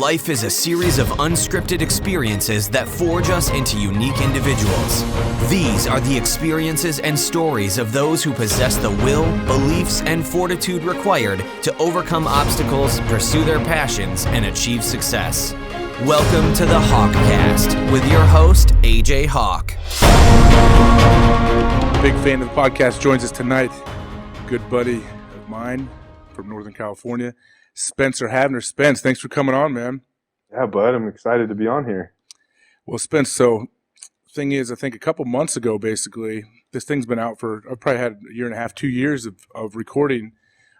Life is a series of unscripted experiences that forge us into unique individuals. These are the experiences and stories of those who possess the will, beliefs, and fortitude required to overcome obstacles, pursue their passions, and achieve success. Welcome to the HawkCast with your host, AJ Hawk. Big fan of the podcast joins us tonight. Good buddy of mine from Northern California, Spencer Havner. Spence, thanks for coming on, man. Yeah, bud, I'm excited to be on here. Well, Spence, so thing is, I think a couple months ago, basically, this thing's been out for, I've probably had a year and a half, 2 years of recording.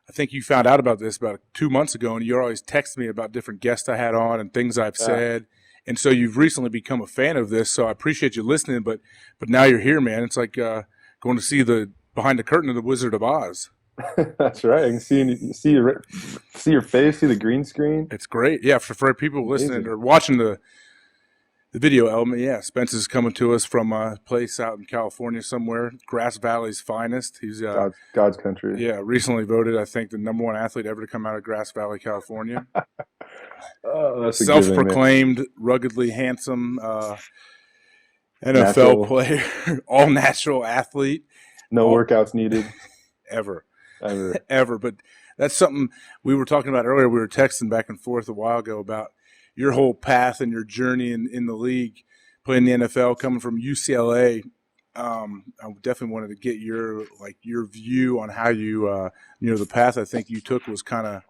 I think you found out about this about 2 months ago, and you always text me about different guests I had on and things I've said. And so you've recently become a fan of this, so I appreciate you listening, but now you're here, man. It's like going to see the behind the curtain of the Wizard of Oz. That's right. I can see your face, see the green screen. It's great. Yeah, for people listening or watching the video element, yeah, Spence is coming to us from a place out in California somewhere, Grass Valley's finest. He's God's country. Yeah, recently voted, I think, the #1 athlete ever to come out of Grass Valley, California. Oh, that's self-proclaimed, ruggedly handsome NFL player, all-natural athlete. No workouts needed. Ever. But that's something we were talking about earlier. We were texting back and forth a while ago about your whole path and your journey in the league, playing the NFL, coming from UCLA. I definitely wanted to get your view on how you the path I think you took was kind of,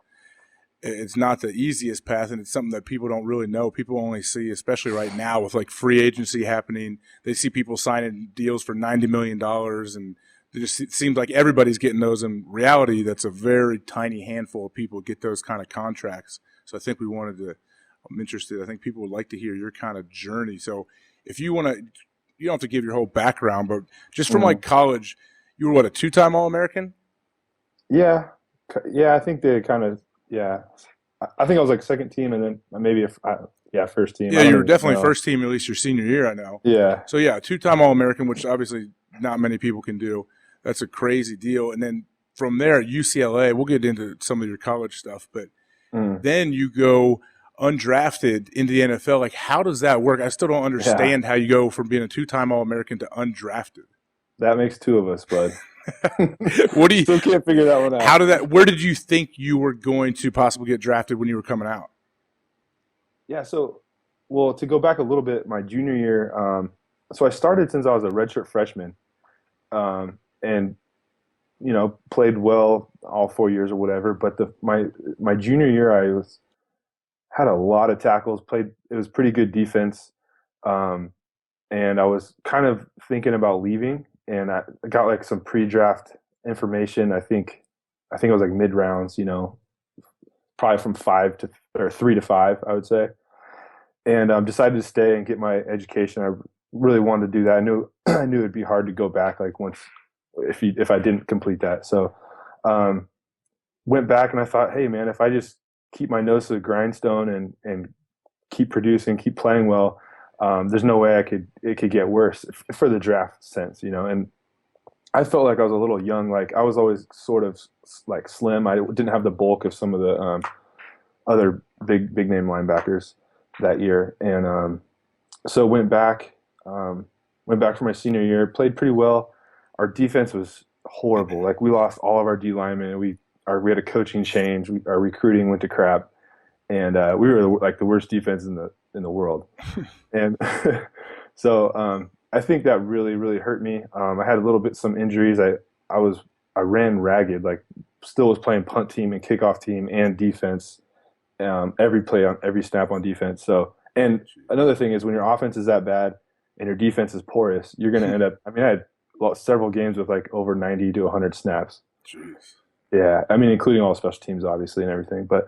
it's not the easiest path, and it's something that people don't really know. People only see, especially right now with like free agency happening, they see people signing deals for $90 million, and it seems like everybody's getting those. In reality, that's a very tiny handful of people get those kind of contracts. So I think I'm interested. I think people would like to hear your kind of journey. So if you want to, you don't have to give your whole background, but just from like college, you were a 2-time All-American? Yeah, I think they kind of, I think I was like second team and then maybe first team. Yeah, you were definitely first team, at least your senior year, I know. Yeah. So, 2-time All-American, which obviously not many people can do. That's a crazy deal. And then from there at UCLA, we'll get into some of your college stuff, but then you go undrafted into the NFL. Like, how does that work? I still don't understand how you go from being a 2-time All-American to undrafted. That makes two of us, bud. What do you still can't figure that one out? Where did you think you were going to possibly get drafted when you were coming out? Yeah, so, to go back a little bit, my junior year, so I started since I was a redshirt freshman, and, played well all 4 years or whatever. But my junior year, I had a lot of tackles, it was pretty good defense, and I was kind of thinking about leaving. And I got like some pre-draft information. I think it was like mid rounds, probably from 3 to 5, I would say. And decided to stay and get my education. I really wanted to do that. I knew it'd be hard to go back like once if I didn't complete that. So went back and I thought, hey man, if I just keep my nose to the grindstone and keep producing, keep playing well, there's no way it could get worse for the draft sense, And I felt like I was a little young. Like I was always sort of like slim. I didn't have the bulk of some of the other big name linebackers that year. And so went back for my senior year, played pretty well. Our defense was horrible. Like we lost all of our D linemen. We had a coaching change. Our recruiting went to crap, and we were like the worst defense in the world. And so I think that really, really hurt me. I had some injuries. I ran ragged, like still was playing punt team and kickoff team and defense, every play on every snap on defense. So, and another thing is when your offense is that bad and your defense is porous, you're going to end up, I had several games with like over 90 to 100 snaps. Jeez. Yeah. Including all special teams, obviously, and everything. But,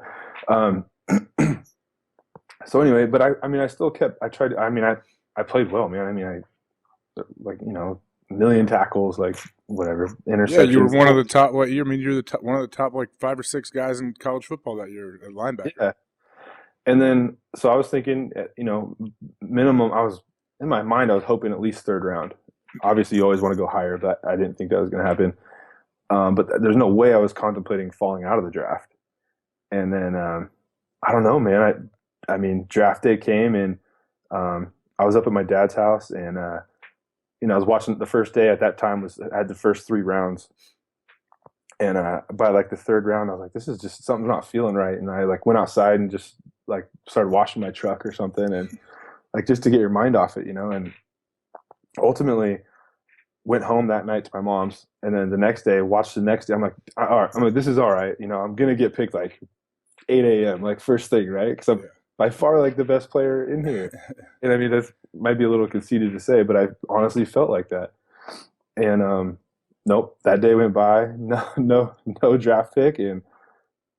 so anyway, but I still kept, I played well, man. A million tackles, like whatever, interceptions. Yeah, you were one of the top, one of the top like 5 or 6 guys in college football that year at linebacker. Yeah. And then, so I was thinking, minimum, in my mind, I was hoping at least 3rd round. Obviously, you always want to go higher, but I didn't think that was going to happen. But there's no way I was contemplating falling out of the draft. And then, I don't know, man. I mean, draft day came, and I was up at my dad's house, and I was watching the first day. At that time, I had the first 3 rounds, and by like the third round, I was like, "This is just something's not feeling right." And I like went outside and just like started washing my truck or something, and like just to get your mind off it, And ultimately, went home that night to my mom's, and then the next day, watched the next day. I'm like, all right, this is all right. I'm gonna get picked like 8 a.m. like first thing, right? Because I'm by far like the best player in here. And I mean, that might be a little conceited to say, but I honestly felt like that. And nope, that day went by, no draft pick, and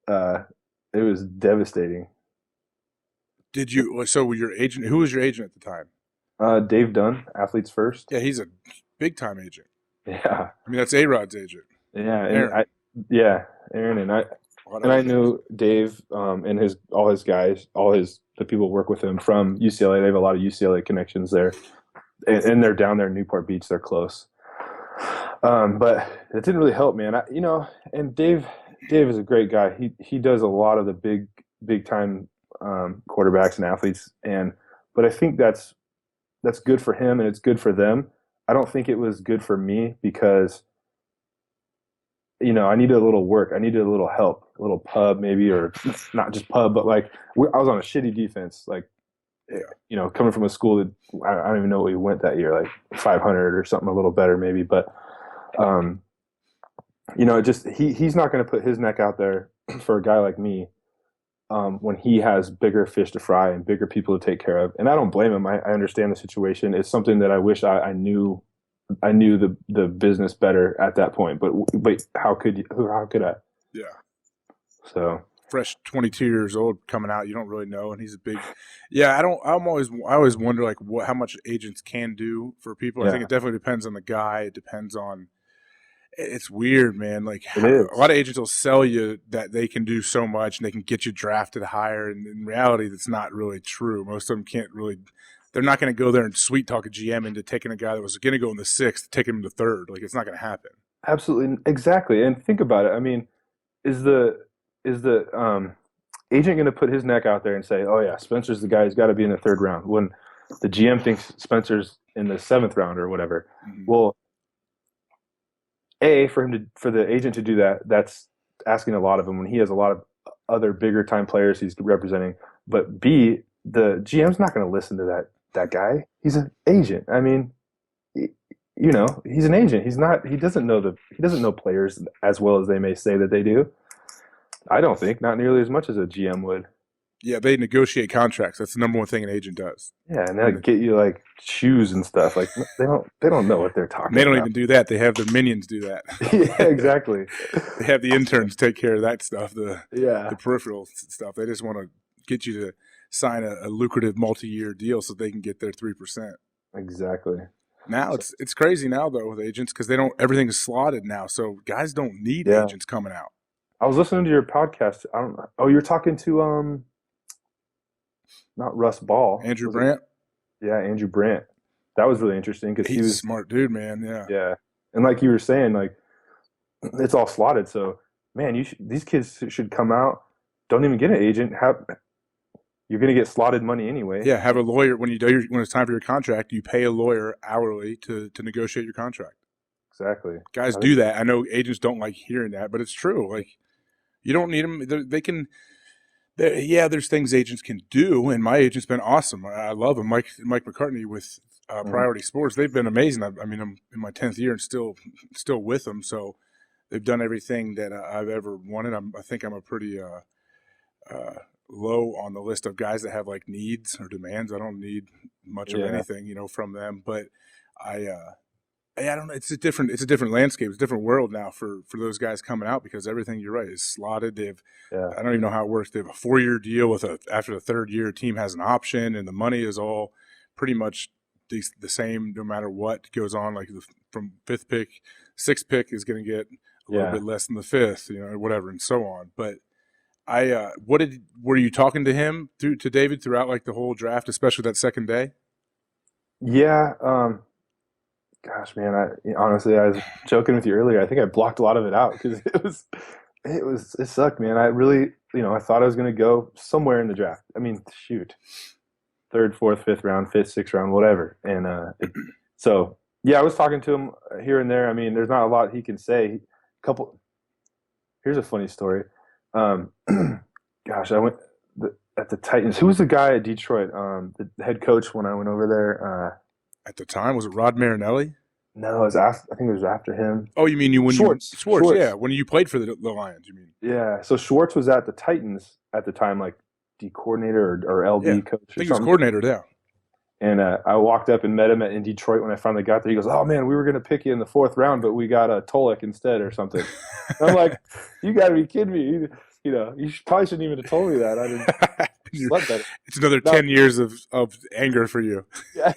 it was devastating. Did you? So your agent? Who was your agent at the time? Dave Dunn, Athletes First. Yeah, he's a big time agent. Yeah, I mean that's A-Rod's agent. Yeah, Aaron. Aaron, and I knew Dave and all his guys, the people who work with him from UCLA. They have a lot of UCLA connections there, and they're down there in Newport Beach. They're close, but it didn't really help, man. And Dave is a great guy. He does a lot of the big time quarterbacks and athletes, but I think that's good for him and it's good for them. I don't think it was good for me because I needed a little work. I needed a little help, a little pub maybe, or not just pub, but like I was on a shitty defense. Like, coming from a school that I don't even know what we went that year, like 500 or something a little better maybe. But, he's not going to put his neck out there for a guy like me when he has bigger fish to fry and bigger people to take care of. And I don't blame him. I understand the situation. It's something that I wish I knew. I knew the business better at that point, but how could I? Yeah. So fresh 22 years old coming out, you don't really know, and he's a big. Yeah, I always wonder like how much agents can do for people. Yeah. I think it definitely depends on the guy. It depends on. It's weird, man. Like a lot of agents will sell you that they can do so much and they can get you drafted higher, and in reality, that's not really true. Most of them can't really. They're not going to go there and sweet talk a GM into taking a guy that was going to go in the 6th, taking him to 3rd. Like it's not going to happen. Absolutely, exactly. And think about it. I mean, is the agent going to put his neck out there and say, "Oh yeah, Spencer's the guy who's got to be in the 3rd round," when the GM thinks Spencer's in the 7th round or whatever? Mm-hmm. Well, for the agent to do that, that's asking a lot of him when he has a lot of other bigger time players he's representing. But B, the GM's not going to listen to that guy. He's an agent. I mean, he's an agent. He doesn't know players as well as they may say that they do. I don't think, not nearly as much as a GM would. Yeah, they negotiate contracts. That's the number one thing an agent does. Yeah, and they get you like shoes and stuff. Like they don't know what they're talking about. They don't even do that. They have their minions do that. Yeah, exactly. They have the interns take care of that stuff, the peripheral stuff. They just want to get you to sign a lucrative multi-year deal so they can get their 3%. Exactly. Now it's crazy now though with agents because everything is slotted now, so guys don't need agents coming out. I was listening to your podcast. I don't know. Oh, you're talking to not Russ Ball. Andrew Brandt. Yeah, Andrew Brandt. That was really interesting because he's a smart dude, man. Yeah. Yeah, and like you were saying, like it's all slotted. So man, these kids should come out. Don't even get an agent. You're going to get slotted money anyway. Yeah, have a lawyer when it's time for your contract. You pay a lawyer hourly to negotiate your contract. Exactly. Guys do that. I know agents don't like hearing that, but it's true. Like you don't need them. They can. There's things agents can do, and my agent's been awesome. I love him, Mike McCartney with Priority Sports. They've been amazing. I mean, I'm in my 10th year and still with them. So they've done everything that I've ever wanted. I think I'm a pretty low on the list of guys that have like needs or demands. I don't need much of anything, from them. But I don't know. It's a different landscape. It's a different world now for those guys coming out because everything, you're right, is slotted. I don't even know how it works. They have a 4-year deal with after the 3rd year, team has an option, and the money is all pretty much the same no matter what goes on. Like from 5th pick, 6th pick is going to get a little bit less than the 5th, whatever, and so on. But were you talking to him to David throughout like the whole draft, especially that second day? Yeah. Gosh, man, honestly, I was joking with you earlier. I think I blocked a lot of it out because it sucked, man. I thought I was going to go somewhere in the draft. I mean, shoot, third, fourth, fifth round, fifth, sixth round, whatever. And so, yeah, I was talking to him here and there. I mean, there's not a lot he can say. Here's a funny story. Gosh, I went at the Titans. Who was the guy at Detroit? The head coach when I went over there. At the time, was it Rod Marinelli? No, it was after. I think it was after him. Oh, you mean Schwartz? Schwartz, yeah. When you played for the Lions, you mean? Yeah. So Schwartz was at the Titans at the time, like D coordinator or LD coach. I think he was coordinator, yeah. And I walked up and met him in Detroit when I finally got there. He goes, "Oh man, we were going to pick you in the fourth round, but we got a Tolek instead or something." I'm like, "You got to be kidding me! You probably shouldn't even have told me that. I didn't." Slept better. It's another 10 years of anger for you. Yeah.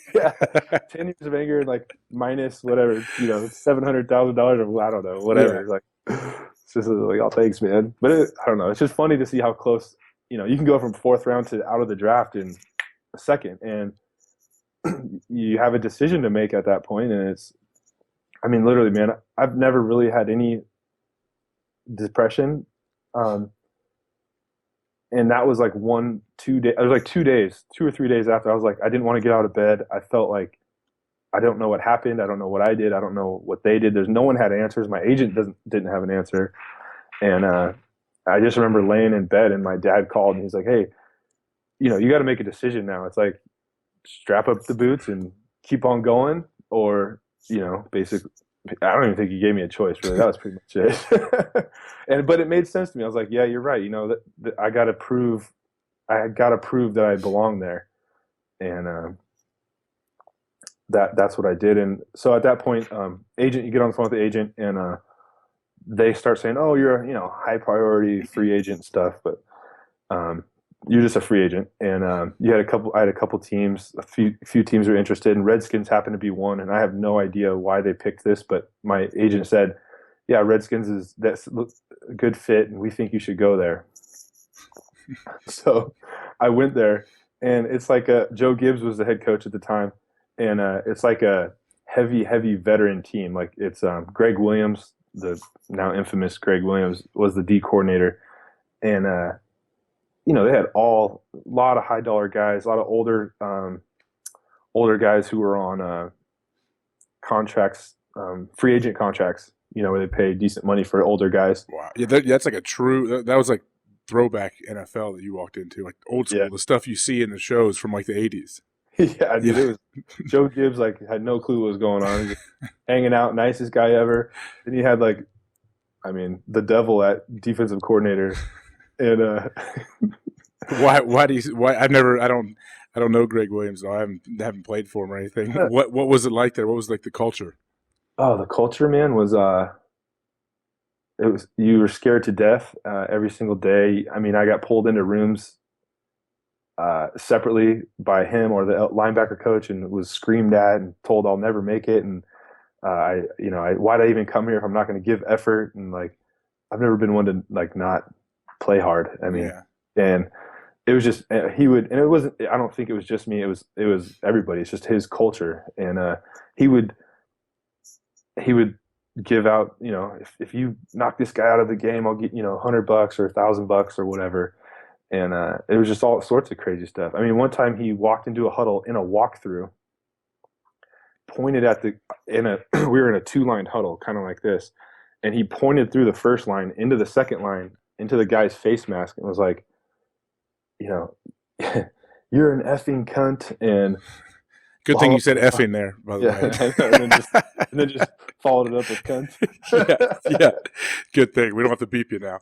10 years of anger and like minus whatever, $700,000 or I don't know, whatever. Yeah. Like, it's just like, oh, thanks, man. But I don't know. It's just funny to see how close, you can go from fourth round to out of the draft in a second. And you have a decision to make at that point. And literally, man, I've never really had any depression. And that was like 2 days. It was like 2 days, 2 or 3 days after. I was like, I didn't want to get out of bed. I felt like I don't know what happened. I don't know what I did. I don't know what they did. No one had answers. My agent didn't have an answer. And I just remember laying in bed, and my dad called, and he's like, "Hey, you got to make a decision now. It's like strap up the boots and keep on going, or basically." I don't even think he gave me a choice, really. That was pretty much it. But it made sense to me. I was like, yeah, you're right. That I got to prove that I belong there. And that's what I did. And so at that point, you get on the phone with the agent, and they start saying, "Oh, you're high priority free agent stuff, but you're just a free agent." And I had a couple teams, a few teams were interested, and Redskins happened to be one. And I have no idea why they picked this, but my agent said, "Yeah, Redskins that's a good fit, and we think you should go there." So I went there, and it's like Joe Gibbs was the head coach at the time, and it's like a heavy veteran team. Like it's Greg Williams, the now infamous Greg Williams, was the D coordinator, and they had a lot of high dollar guys, a lot of older guys who were on contracts, free agent contracts, where they pay decent money for older guys. Wow. Yeah, that's like that was like throwback NFL that you walked into, like old school, the stuff you see in the shows from like the 80s. Yeah, dude, it was Joe Gibbs had no clue what was going on. Just hanging out, nicest guy ever. And he had the devil at defensive coordinator. And why do you I don't know Greg Williams though. I haven't played for him or anything. What was it like there? What was like the culture? Oh, the culture, man, was you were scared to death every single day. I mean, I got pulled into rooms separately by him or the linebacker coach, and was screamed at and told I'll never make it. And why'd I even come here if I'm not going to give effort? And I've never been one to not play hard. I mean, and it was just he would, and it wasn't. I don't think it was just me. It was everybody. It's just his culture, and he would give out. If you knock this guy out of the game, I'll get $100 or $1,000 or whatever. And it was just all sorts of crazy stuff. I mean, one time he walked into a huddle in a walkthrough, pointed at we were in a 2-line huddle, kind of like this, and he pointed through the first line into the second line, into the guy's face mask, and was like, "You're an effing cunt." And good thing you said effing there, by the way. and then just followed it up with cunt. yeah. Good thing we don't have to beep you now.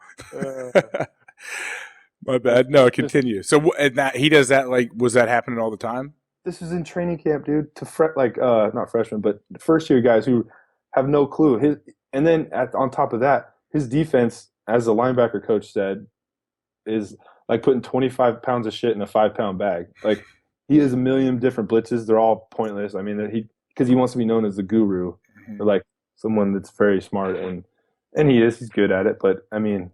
My bad. No, continue. So, and that he does that. Was that happening all the time? This is in training camp, dude. To not freshmen, but first year guys who have no clue. And then on top of that, his defense, as the linebacker coach said, is like putting 25 pounds of shit in a 5-pound bag. Like he has a million different blitzes. They're all pointless. I mean, because he wants to be known as the guru, or like someone that's very smart, and he's good at it. But I mean,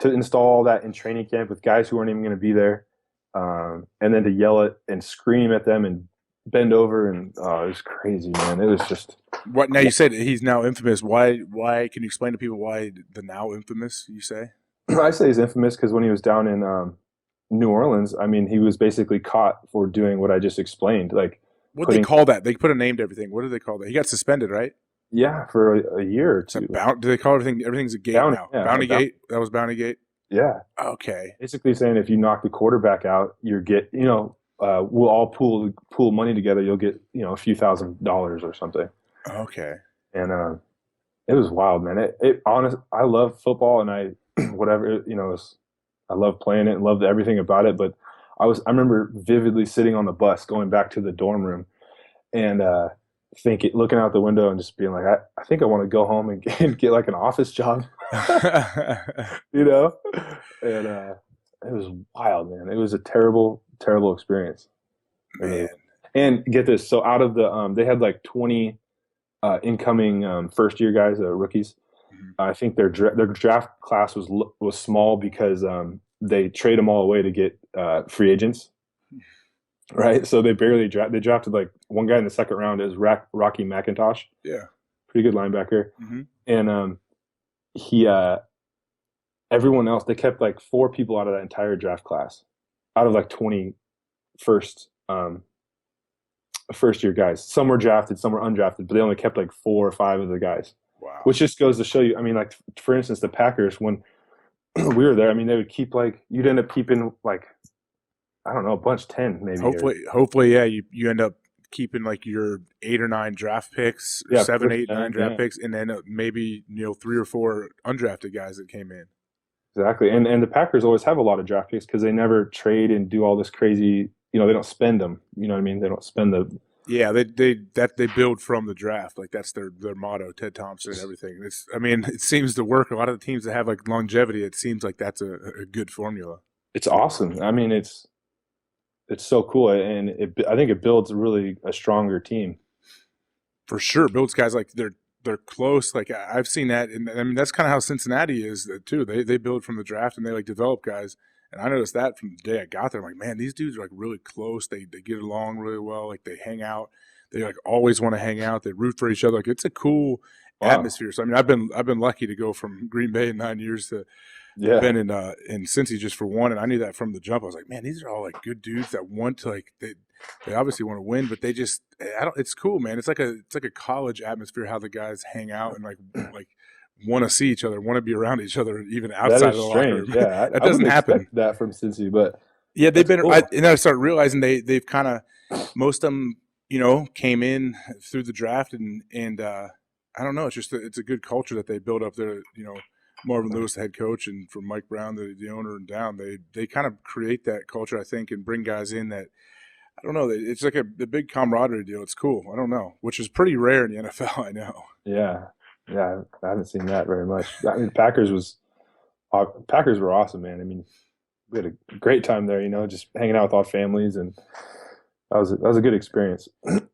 to install all that in training camp with guys who aren't even going to be there, and then to yell at and scream at them and bend over, and it was crazy, man. It was just what. Now you said he's now infamous. Why? Can you explain to people why the now infamous? You say? I say he's infamous because when he was down in New Orleans, I mean, he was basically caught for doing what I just explained, like What they putting, call that? They put a name to everything. What do they call that? He got suspended, right? yeah, for a year or two. Do they call everything? Everything's a gate Bounty, now. yeah, Bounty gate. That was Bounty gate. Yeah, Okay. basically saying if you knock the quarterback out, we'll all pool money together. You'll get a few $1,000s or something. Okay. And it was wild, man. It honest. I love football, and I whatever I love playing it and loved everything about it. But I remember vividly sitting on the bus going back to the dorm room and looking out the window and just being like, I think I want to go home and get like an office job, you know? And it was wild, man. It was a terrible, terrible experience. Man. And get this, so out of the they had like 20 incoming first year guys, rookies. Mhm. I think their draft class was small because they trade them all away to get free agents. Right, so they drafted like one guy in the second round is Rocky McIntosh. Yeah, pretty good linebacker. Mm-hmm. And he everyone else, they kept like 4 people out of that entire draft class, out of like 20 first year guys. Some were drafted, some were undrafted, but they only kept like 4 or 5 of the guys. Wow. Which just goes to show you. I mean, like for instance, the Packers, when we were there, I mean, they would keep like, you'd end up keeping like, I don't know, a bunch, 10 maybe. Hopefully, yeah. You end up keeping like your 8 or 9 draft picks, or 7, 8, 9 draft picks, and then maybe 3 or 4 undrafted guys that came in. Exactly, and the Packers always have a lot of draft picks because they never trade and do all this crazy. They don't spend them. You know what I mean? They don't spend the. Yeah, they build from the draft. Like that's their motto. Ted Thompson and everything. It seems to work. A lot of the teams that have like longevity, it seems like that's a good formula. It's awesome. I mean, it's so cool, and I think it builds really a stronger team. For sure, builds guys like they're close. Like I've seen that, and I mean that's kind of how Cincinnati is too. They build from the draft and they like develop guys. And I noticed that from the day I got there. I'm like, man, these dudes are like really close. They get along really well. Like they hang out. They like always want to hang out. They root for each other. Like it's a cool atmosphere. So I mean, I've been lucky to go from Green Bay in 9 years to been in Cincy just for 1, and I knew that from the jump. I was like, man, these are all like good dudes that want to like they obviously want to win, but they just it's cool, man. It's like a college atmosphere how the guys hang out and like want to see each other, want to be around each other, even outside of the locker room. Yeah, that doesn't happen. That from Cincy, but yeah, they've been. Cool. And I started realizing they've kind of most of them, came in through the draft, and I don't know. It's just it's a good culture that they build up there. Marvin Lewis, the head coach, and from Mike Brown, the owner, and down, they kind of create that culture, I think, and bring guys in that. I don't know. It's like a big camaraderie deal. It's cool. I don't know, which is pretty rare in the NFL. I know. Yeah, I haven't seen that very much. I mean, Packers were awesome, man. I mean, we had a great time there. Just hanging out with our families, and that was a good experience.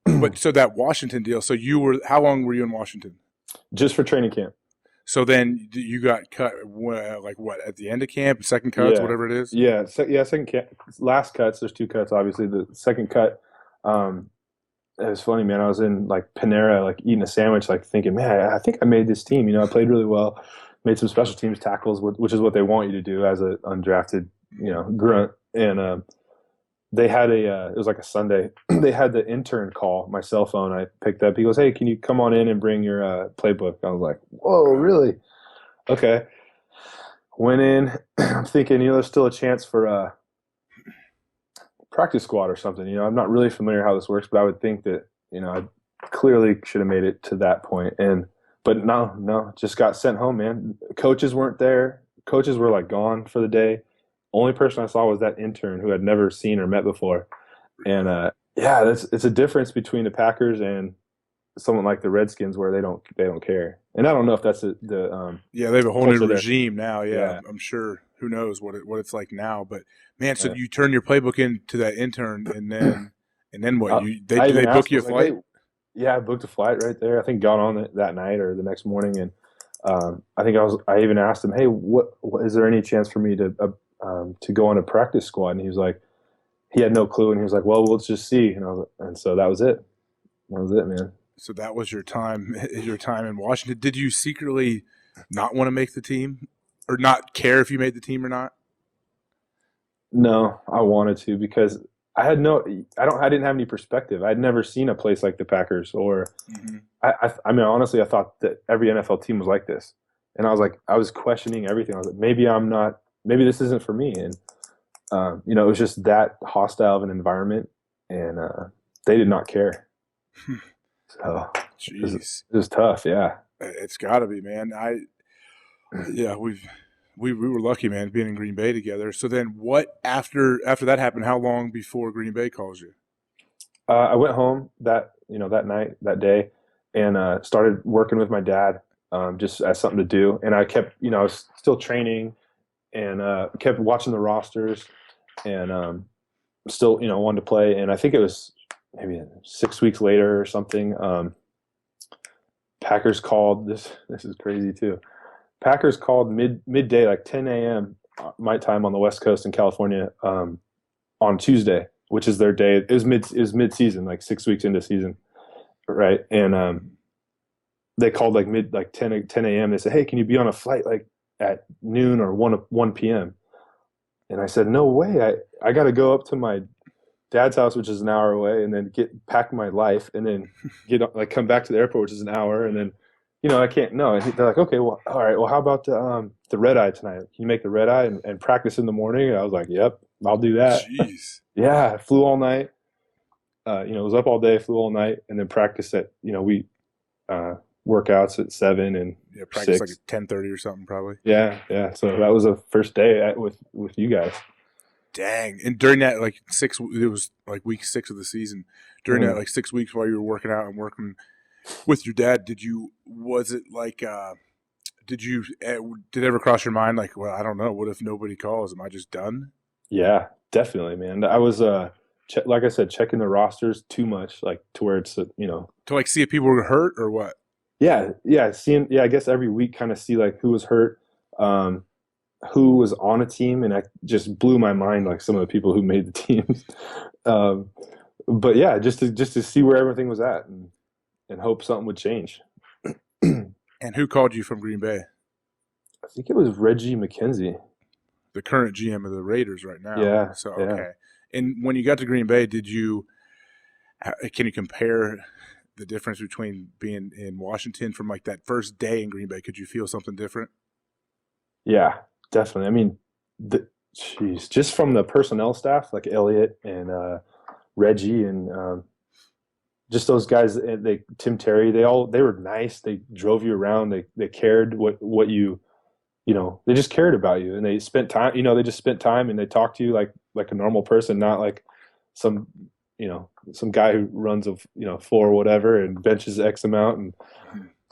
But so that Washington deal. So how long were you in Washington? Just for training camp. So then you got cut, like what, at the end of camp, second cuts, whatever it is? Yeah, second camp. Last cuts, there's 2 cuts, obviously. The second cut, it was funny, man. I was in, like, Panera, like, eating a sandwich, like, thinking, man, I think I made this team. I played really well, made some special teams tackles, which is what they want you to do as an undrafted, grunt. And they had it was like a Sunday. They had the intern call my cell phone. I picked up. He goes, hey, can you come on in and bring your playbook? I was like, whoa, really? Okay. Went in. I'm thinking, there's still a chance for a practice squad or something. I'm not really familiar how this works, but I would think that, I clearly should have made it to that point. But no, just got sent home, man. Coaches weren't there. Coaches were like gone for the day. Only person I saw was that intern who I'd never seen or met before. And it's a difference between the Packers and someone like the Redskins where they don't care. And I don't know if that's the they have a whole new regime there. now. Yeah, I'm sure. Who knows what it's like now? But man, so you turn your playbook into that intern, and then what? They book you a flight? I booked a flight right there. I think got on it that night or the next morning, and I even asked him, hey, what is there any chance for me to go on a practice squad? And he was like, he had no clue, and he was like, well, let's just see. And so that was it. That was it, man. So that was your time in Washington. Did you secretly not want to make the team? or not care if you made the team or not? No, I wanted to because I didn't have any perspective. I'd never seen a place like the Packers, or I mean, honestly, I thought that every NFL team was like this, and I was questioning everything. I was like, maybe this isn't for me, and it was just that hostile of an environment, and they did not care. So Jeez, it was tough. Yeah, it's got to be, man. We were lucky, man, being in Green Bay together. So then, what after that happened? How long before Green Bay calls you? I went home that day, and started working with my dad, just as something to do. And I kept, I was still training, and kept watching the rosters, and still, wanted to play. And I think it was maybe 6 weeks later or something. Packers called. This is crazy too. Packers called midday, like 10 a.m. my time on the West Coast in California, on Tuesday, which is their day. It was mid season, like 6 weeks into season, right? And they called like 10 a.m. They said, "Hey, can you be on a flight like at noon or 1 p.m.?" And I said, "No way! I got to go up to my dad's house, which is an hour away, and then pack my life, and then come back to the airport, which is an hour, and then." I can't. No, they're like, okay, well, all right. Well, how about the red eye tonight? Can you make the red eye and practice in the morning? And I was like, yep, I'll do that. Jeez. Yeah, I flew all night. Was up all day, flew all night, and then practiced at. We workouts at 7 and practice 6. like at 10:30 or something, probably. Yeah. So that was the first day with you guys. Dang! And during that it was like week 6 of the season. During that 6 weeks while you were working out and working with your dad, did it ever cross your mind like, well, I don't know, what if nobody calls? Am I just done? Yeah, definitely, man. I was like I said, checking the rosters too much, like to where it's to like see if people were hurt or what? Yeah, I guess every week kind of see like who was hurt, who was on a team, and I just blew my mind like some of the people who made the teams. But yeah, just to see where everything was at and hope something would change. And who called you from Green Bay? I think it was Reggie McKenzie, the current GM of the Raiders right now. Yeah. So yeah. okay. And when you got to Green Bay, can you compare the difference between being in Washington from like that first day in Green Bay? Could you feel something different? Yeah, definitely. I mean, just from the personnel staff, like Elliott and Reggie and just those guys, Tim Terry, they were nice. They drove you around. They cared what you, they just cared about you, and they spent time. They just spent time and they talked to you like a normal person, not like some guy who runs a floor or whatever and benches X amount. And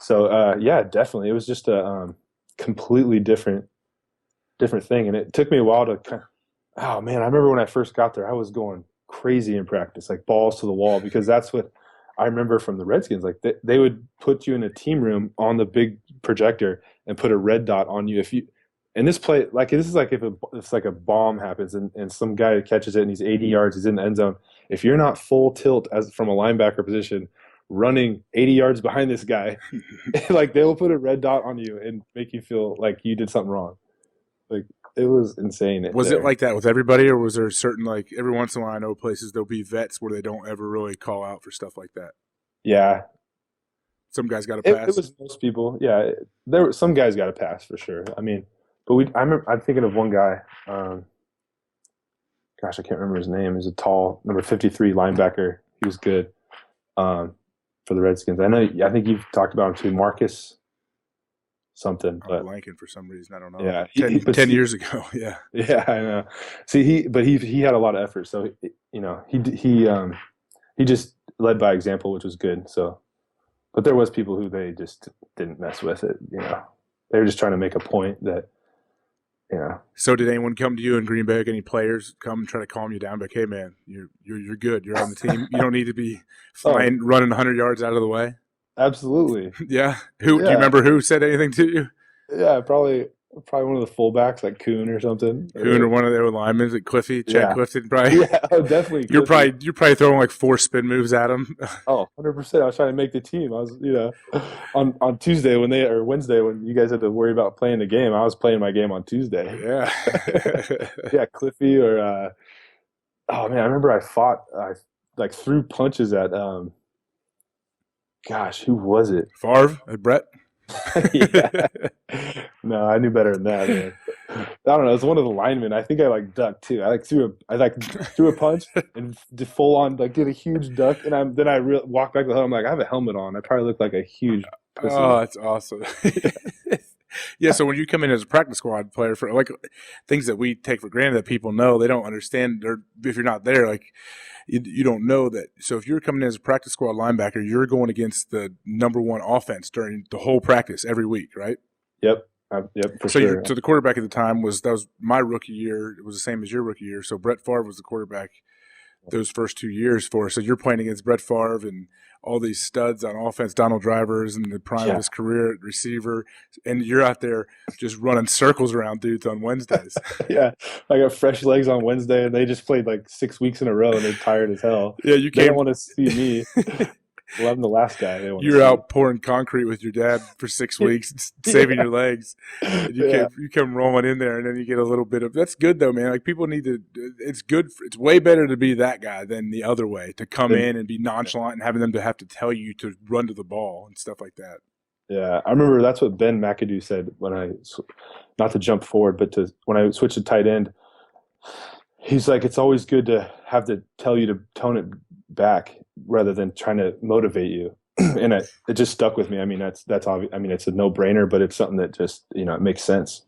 so yeah, definitely, it was just a completely different thing, and it took me a while to. Oh man, I remember when I first got there, I was going crazy in practice, like balls to the wall, because that's what I remember from the Redskins. Like they would put you in a team room on the big projector and put a red dot on you and this play, like this is like if it's like a bomb happens and some guy catches it and he's 80 yards, he's in the end zone. If you're not full tilt as from a linebacker position, running 80 yards behind this guy, like they will put a red dot on you and make you feel like you did something wrong. Like it was insane. Was it like that with everybody, or was there certain, like every once in a while I know places there'll be vets where they don't ever really call out for stuff like that? Yeah. Some guys got a pass. It was most people. Yeah. There were some guys got a pass for sure. I mean, but I'm thinking of one guy. Gosh, I can't remember his name. He's a tall number 53 linebacker. He was good for the Redskins. I think you've talked about him too, Marcus something. I'm blanking for some reason. I don't know. Yeah, 10 years ago. Yeah. Yeah, I know. See, he had a lot of effort. So he just led by example, which was good. So, but there was people who they just didn't mess with it. They were just trying to make a point that. So did anyone come to you in Green Bay? Any players come and try to calm you down? Like, hey man, you're good. You're on the team. You don't need to be running 100 yards out of the way. Absolutely. Yeah. Do you remember who said anything to you? Yeah, probably Probably one of the fullbacks, like Kuhn or something. Kuhn or one of their linemen, like Cliffy, Chad Clifton, probably. Yeah, oh, definitely. You're probably throwing like 4 spin moves at him. Oh, 100%. I was trying to make the team. I was, on Tuesday or Wednesday when you guys had to worry about playing the game, I was playing my game on Tuesday. Yeah. Yeah, Cliffy or oh man, I remember I like threw punches at gosh, who was it? Favre, Brett. Yeah. No, I knew better than that, man. I don't know. It's one of the linemen. I think I like ducked too. I threw a punch and full on like did a huge duck, and walked back to the huddle. I'm like, I have a helmet on. I probably look like a huge pussy. Oh, that's awesome. Yeah, so when you come in as a practice squad player for like things that we take for granted that people know, they don't understand, or if you're not there, like you don't know that. So if you're coming in as a practice squad linebacker, you're going against the number one offense during the whole practice every week, right? Yep. Yep, for sure. So the quarterback at the time that was my rookie year. It was the same as your rookie year. So Brett Favre was the quarterback those first 2 years for us. So you're playing against Brett Favre and all these studs on offense, Donald Drivers in the prime of his career at receiver, and you're out there just running circles around dudes on Wednesdays. Yeah, I got fresh legs on Wednesday, and they just played like 6 weeks in a row, and they're tired as hell. Yeah, they don't want to see me. Well, I'm the last guy. You're out pouring concrete with your dad for 6 weeks, saving your legs. And you come rolling in there, and then you get a little bit of – that's good, though, man. Like, people need to – it's good – it's way better to be that guy than the other way, to come in and be nonchalant and having them to have to tell you to run to the ball and stuff like that. Yeah, I remember that's what Ben McAdoo said when not to jump forward, but when I switched to tight end. He's like, it's always good to have to tell you to tone it back rather than trying to motivate you. And it just stuck with me. I mean, that's obvious. I mean, it's a no-brainer, but it's something that just, it makes sense.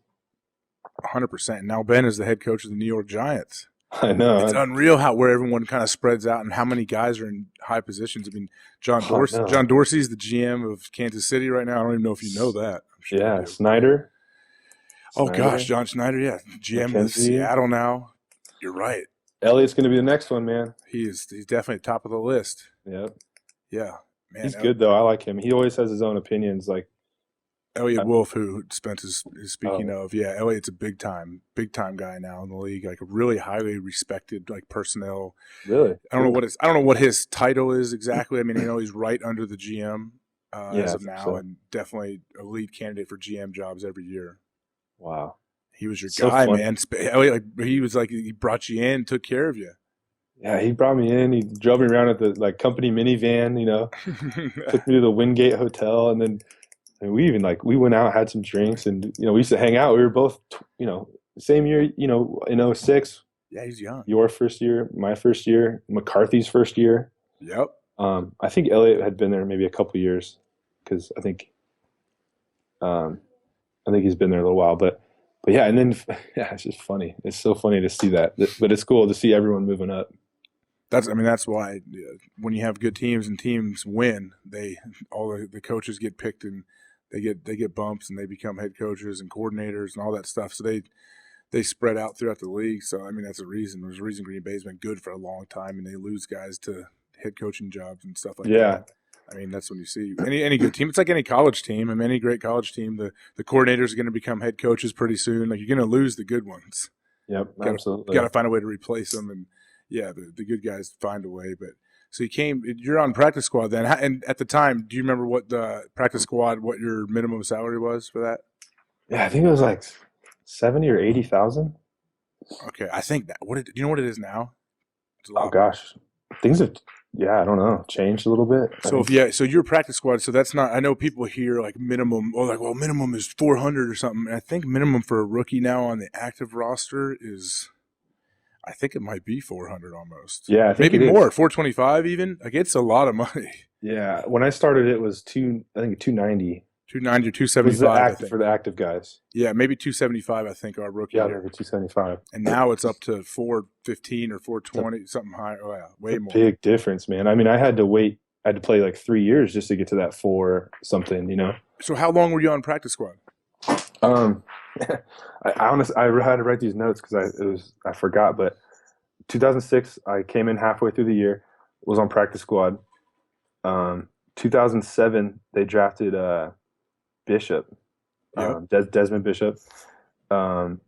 100%. Now Ben is the head coach of the New York Giants. I know. It's unreal where everyone kind of spreads out and how many guys are in high positions. I mean, John Dorsey's the GM of Kansas City right now. I don't even know if you know that. Sure yeah, Snyder. Oh, gosh, John Schneider, yeah. GM of Seattle now. You're right. Elliott's going to be the next one, man. He's definitely top of the list. Yep. Yeah. Man, he's good, though. I like him. He always has his own opinions. Like Elliott Wolf, who Spence is speaking of. Yeah, Elliott's a big time guy now in the league. Like a really highly respected personnel. Really? I don't know what his title is exactly. I mean, he's right under the GM as of now, and definitely a lead candidate for GM jobs every year. Wow. He was your guy, man. He was like, he brought you in, took care of you. Yeah, he brought me in. He drove me around at the company minivan, took me to the Wingate Hotel. And then we went out, had some drinks, and, we used to hang out. We were both, same year, in 06. Yeah, he's young. Your first year, my first year, McCarthy's first year. Yep. I think Elliott had been there maybe a couple years because I think he's been there a little while, but yeah, and then it's just funny. It's so funny to see that, but it's cool to see everyone moving up. That's why when you have good teams and teams win, all the coaches get picked and they get bumps and they become head coaches and coordinators and all that stuff. So they spread out throughout the league. So that's a reason. There's a reason Green Bay's been good for a long time, and they lose guys to head coaching jobs and stuff like that. That's when you see any good team. It's like any college team. Any great college team, the coordinators are going to become head coaches pretty soon. Like, you're going to lose the good ones. Yep, absolutely. Got to find a way to replace them, and the good guys find a way. But so you're on practice squad then. And at the time, do you remember what the practice squad, what your minimum salary was for that? Yeah, I think it was like 70 or 80,000. Okay, I think that. Do you know what it is now? Oh gosh, things have. Yeah, I don't know. Changed a little bit. So you're practice squad. So that's not. I know people hear like minimum. Well, minimum is 400 or something. And I think minimum for a rookie now on the active roster is, I think it might be 400 almost. Yeah, maybe more. 425 even. Like, it's a lot of money. Yeah, when I started, it was 290. 290 or 275 for the active guys. Yeah, maybe 275. I think our rookie. Yeah, maybe 275. And now it's up to 415 or 420, something higher. Oh yeah, way more. Big difference, man. I had to wait. I had to play like 3 years just to get to that 4 something. So how long were you on practice squad? I honestly had to write these notes because I forgot. But 2006, I came in halfway through the year. Was on practice squad. 2007, they drafted Bishop, Yep. Desmond Bishop. And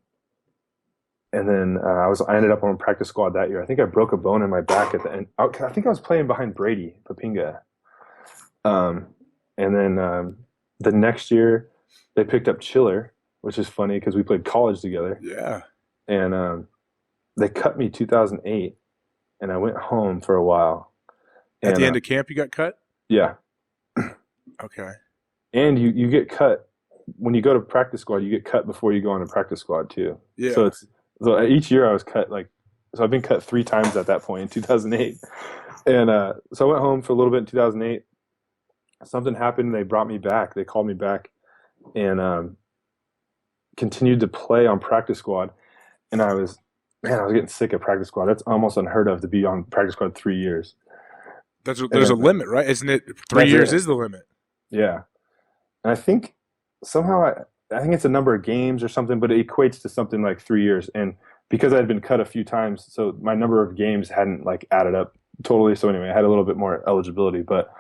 then I ended up on practice squad that year. I think I broke a bone in my back at the end. I think I was playing behind Brady Papinga. And then the next year they picked up Chiller, which is funny because we played college together. Yeah. And they cut me 2008, and I went home for a while. At the end of camp, you got cut? Yeah. Okay. And you get cut when you go to practice squad. You get cut before you go on a practice squad too. Yeah. So each year I was cut so I've been cut 3 times at that point in 2008. And so I went home for a little bit in 2008. Something happened. They brought me back. They called me back and continued to play on practice squad. And I was getting sick of practice squad. That's almost unheard of to be on practice squad 3 years. There's a limit, right? Isn't it 3 years is the limit? Yeah. And I think somehow I think it's a number of games or something, but it equates to something like 3 years. And because I had been cut a few times, so my number of games hadn't added up totally. So anyway, I had a little bit more eligibility. But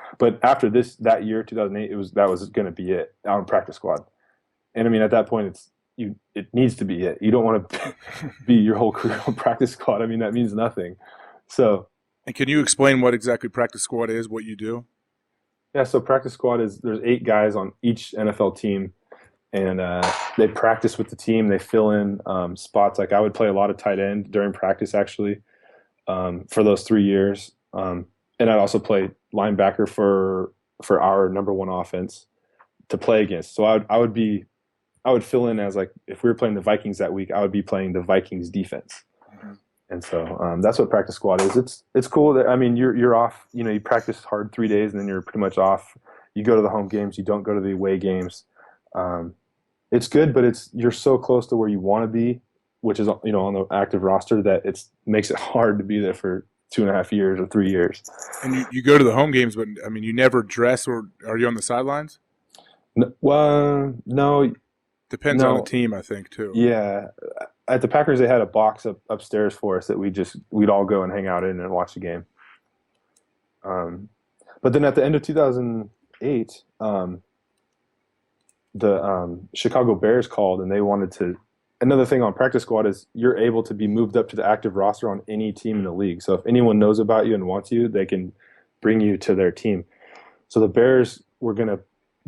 after that year, 2008, that was going to be it on practice squad. And I mean, at that point, it needs to be it. You don't want to be your whole career on practice squad. I mean, that means nothing. So. And can you explain what exactly practice squad is? What you do? Yeah. So practice squad there's 8 guys on each NFL team. And they practice with the team. They fill in spots. Like I would play a lot of tight end during practice, actually, for those 3 years. And I'd also play linebacker for our number 1 offense to play against. So I would fill in as if we were playing the Vikings that week, I would be playing the Vikings defense. Mm-hmm. And so that's what practice squad is. It's cool that you're off. You practice hard 3 days and then you're pretty much off. You go to the home games. You don't go to the away games. It's good, but you're so close to where you want to be, which is on the active roster, that it makes it hard to be there for 2.5 years or 3 years. And you go to the home games, but you never dress, or are you on the sidelines? No, well, no. Depends on the team, I think, too. Yeah, at the Packers, they had a box upstairs for us that we'd all go and hang out in and watch the game. But then at the end of 2008. The Chicago Bears called and they wanted to. Another thing on practice squad is you're able to be moved up to the active roster on any team in the league. So if anyone knows about you and wants you, they can bring you to their team. So the Bears were going to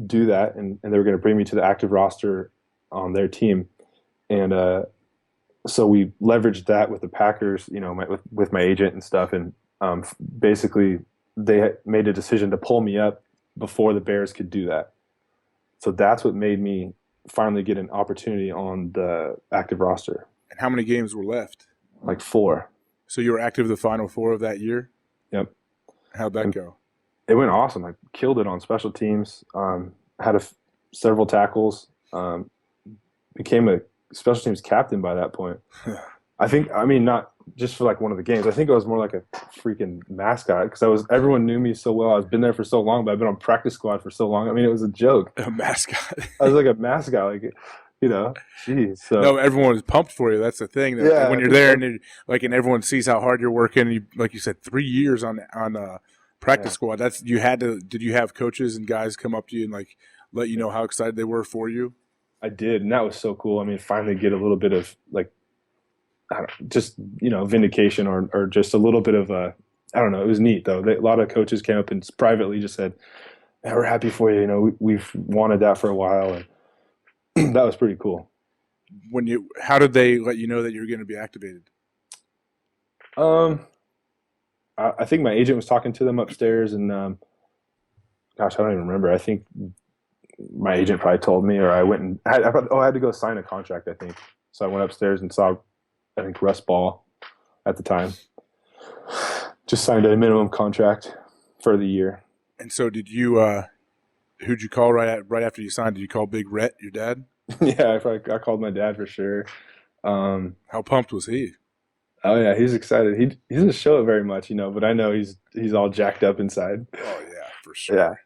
do that, and they were going to bring me to the active roster on their team. And so we leveraged that with the Packers, with my agent and stuff. And basically they made a decision to pull me up before the Bears could do that. So that's what made me finally get an opportunity on the active roster. And how many games were left? 4. So you were active the final 4 of that year? Yep. How'd that go? It went awesome. I killed it on special teams. Had several tackles. Became a special teams captain by that point. Not just for one of the games. I think I was more like a freaking mascot because everyone knew me so well. I've been there for so long, but I've been on practice squad for so long. It was a joke. A mascot. I was like a mascot, geez. So. No, everyone was pumped for you. That's the thing. When you're there and everyone sees how hard you're working, and like you said, 3 years on practice squad. Did you have coaches and guys come up to you and let you know how excited they were for you? I did, and that was so cool. Finally get a little bit of vindication or just a little bit of I don't know. It was neat though. A lot of coaches came up and privately just said, "Man, we're happy for you. We've wanted that for a while," and that was pretty cool. How did they let you know that you were going to be activated? I think my agent was talking to them upstairs, and gosh, I don't even remember. I think my agent probably told me, or I went and I had to go sign a contract. I think so. I went upstairs and saw, I think, Russ Ball at the time. Just signed a minimum contract for the year. And so, did you? Who'd you call right after you signed? Did you call Big Rhett, your dad? Yeah, I called my dad for sure. How pumped was he? Oh yeah, he's excited. He doesn't show it very much, but I know he's all jacked up inside. Oh yeah, for sure.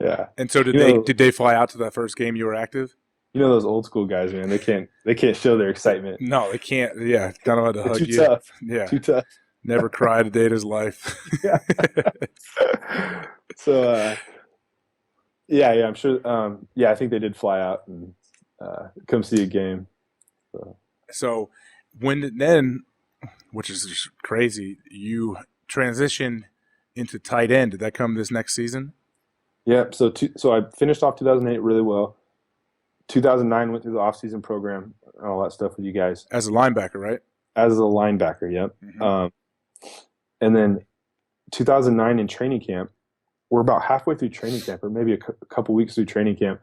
Yeah. And so did they fly out to that first game you were active? Those old school guys, man. They can't show their excitement. No, they can't. Yeah, not allowed to hug you. Too tough. Yeah, too tough. Never cried a day in his life. Yeah. So I'm sure. I think they did fly out and come see a game. So then, which is just crazy, you transition into tight end. Did that come this next season? Yeah. So I finished off 2008 really well. 2009 went through the off-season program and all that stuff with you guys. As a linebacker, right? As a linebacker, yep. Mm-hmm. And then 2009 in training camp, we're about halfway through training camp, or maybe a couple weeks through training camp,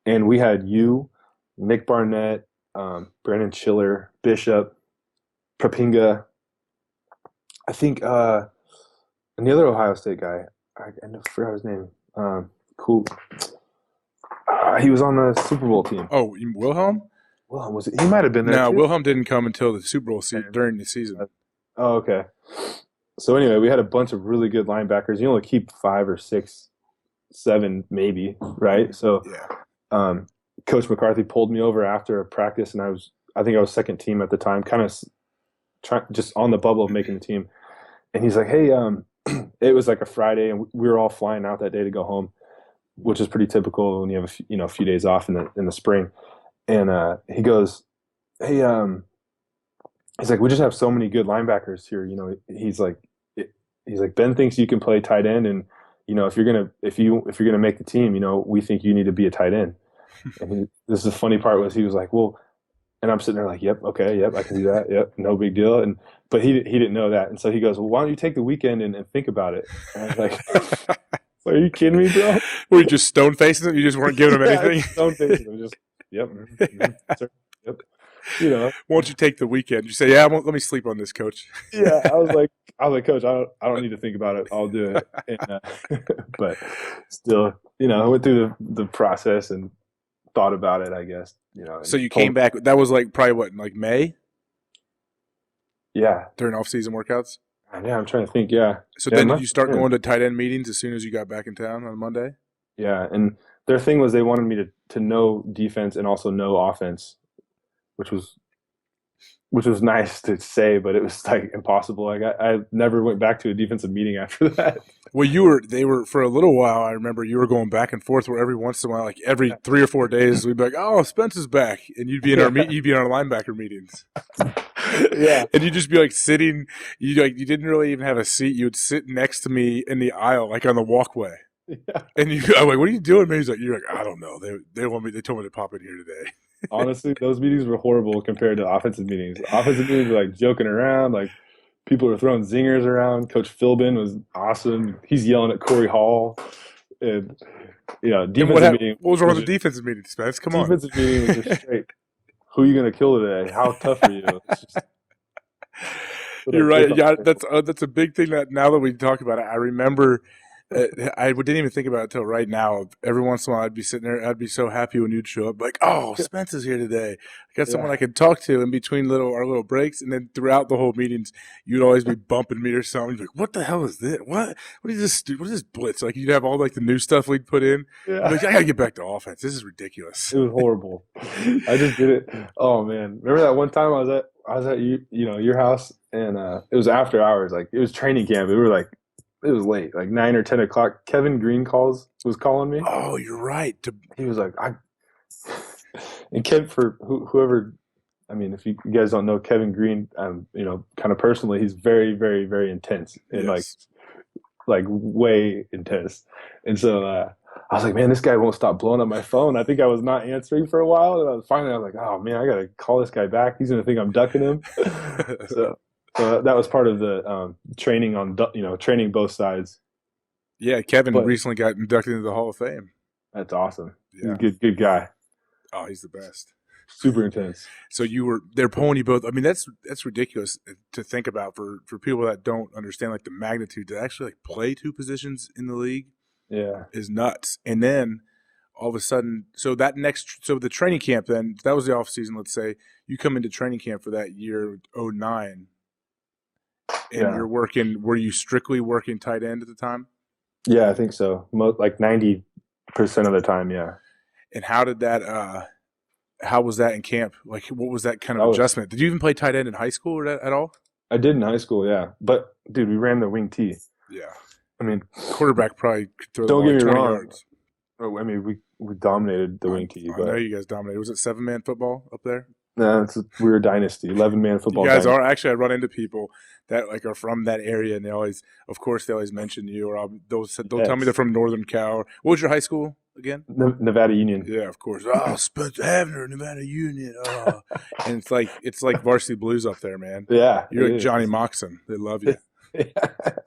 and we had you, Nick Barnett, Brandon Schiller, Bishop, Papinga, I think, and the other Ohio State guy, I forgot his name. Cool. He was on the Super Bowl team. Oh, Wilhelm? Wilhelm, was it? He might have been there. No, too. Wilhelm didn't come until the Super Bowl during the season. Oh, okay. So anyway, we had a bunch of really good linebackers. You only keep 5 or 6, 7 maybe, right? So Coach McCarthy pulled me over after a practice, and I think I was second team at the time, kind of just on the bubble of making the team. And he's like, hey, it was like a Friday, and we were all flying out that day to go home, which is pretty typical when you have a few days off in the spring. And he goes, hey, he's like, we just have so many good linebackers here. He's like, Ben thinks you can play tight end, and if you're gonna make the team, we think you need to be a tight end. And this is the funny part was he was like, well, and I'm sitting there like, yep, okay, yep, I can do that, yep, no big deal. But he didn't know that, and so he goes, well, why don't you take the weekend and think about it? And I was like, are you kidding me, bro? Were you just stone facing him? You just weren't giving him anything? Stone facing him, just yep, sir, yep. Won't you take the weekend? You say, yeah, let me sleep on this, Coach. Yeah, I was like, Coach, I don't need to think about it. I'll do it. And, but still, I went through the process and thought about it, I guess. So you came back. That was probably what, in May? Yeah. During off-season workouts? Yeah, I'm trying to think, yeah. So then did you start going to tight end meetings as soon as you got back in town on Monday? Yeah, and their thing was they wanted me to know defense and also know offense, which was nice to say, but it was impossible. I never went back to a defensive meeting after that. Well, they were for a little while. I remember you were going back and forth where every once in a while, every 3 or 4 days, we'd be like, "Oh, Spence is back," and you'd be in our linebacker meetings. Yeah, and you'd just be sitting. You didn't really even have a seat. You would sit next to me in the aisle, on the walkway. Yeah. And I'm like, "What are you doing, man?" You're like, "I don't know. They told me to pop in here today." Honestly, those meetings were horrible compared to offensive meetings. Offensive meetings were joking around, people were throwing zingers around. Coach Philbin was awesome. He's yelling at Corey Hall, and defensive meeting. What was wrong with the defensive meeting, Spence? Come on. Defensive meeting was just straight. Who are you going to kill today? How tough are you? You're right. Yeah, that's a big thing that now that we talk about it, I remember. I didn't even think about it until right now. Every once in a while, I'd be sitting there. I'd be so happy when you'd show up. Oh, Spence is here today. I got someone I could talk to in between our little breaks, and then throughout the whole meetings, you'd always be bumping me or something. You'd be like, "What the hell is this? What is this? What is this blitz?" You'd have all the new stuff we'd put in. Yeah. I gotta get back to offense. This is ridiculous. It was horrible. I just did it. Oh man, remember that one time I was at your house, and it was after hours. It was training camp. It was late, 9 or 10 o'clock. Kevin Green was calling me. Oh, you're right. He was like, and Kev, for whoever, if you guys don't know Kevin Green, kind of personally, he's very, very, very intense and yes. Way intense. And so I was like, man, this guy won't stop blowing up my phone. I think I was not answering for a while, and I was like, oh man, I gotta call this guy back. He's gonna think I'm ducking him. So that was part of the training training both sides. Yeah, Kevin recently got inducted into the Hall of Fame. That's awesome. Yeah. He's a good guy. Oh, he's the best. Super intense. So they're pulling you both. That's ridiculous to think about for people that don't understand the magnitude to actually play 2 positions in the league. Yeah, is nuts. And then all of a sudden, so the training camp then that was the off season. Let's say you come into training camp for that year 2009. And you're working. Were you strictly working tight end at the time? Yeah, I think so. 90% of the time, yeah. And how did that? How was that in camp? What was that kind of adjustment? Did you even play tight end in high school or at all? I did in high school, yeah. But dude, we ran the wing T. Yeah. Quarterback probably could throw. Don't get me 20 wrong. Yards. We dominated the wing T. I know you guys dominated. Was it 7-man football up there? No, we're a dynasty, 11-man football. You guys dynasty. are actually. I run into people that like are from that area, and they always mention you, or they'll tell me they're from Northern Cal. What was your high school again? Nevada Union. Yeah, of course. Oh, Spencer Havner, Nevada Union. Oh. And it's like Varsity Blues up there, man. Yeah, You're like Johnny Moxon. They love you. Yeah,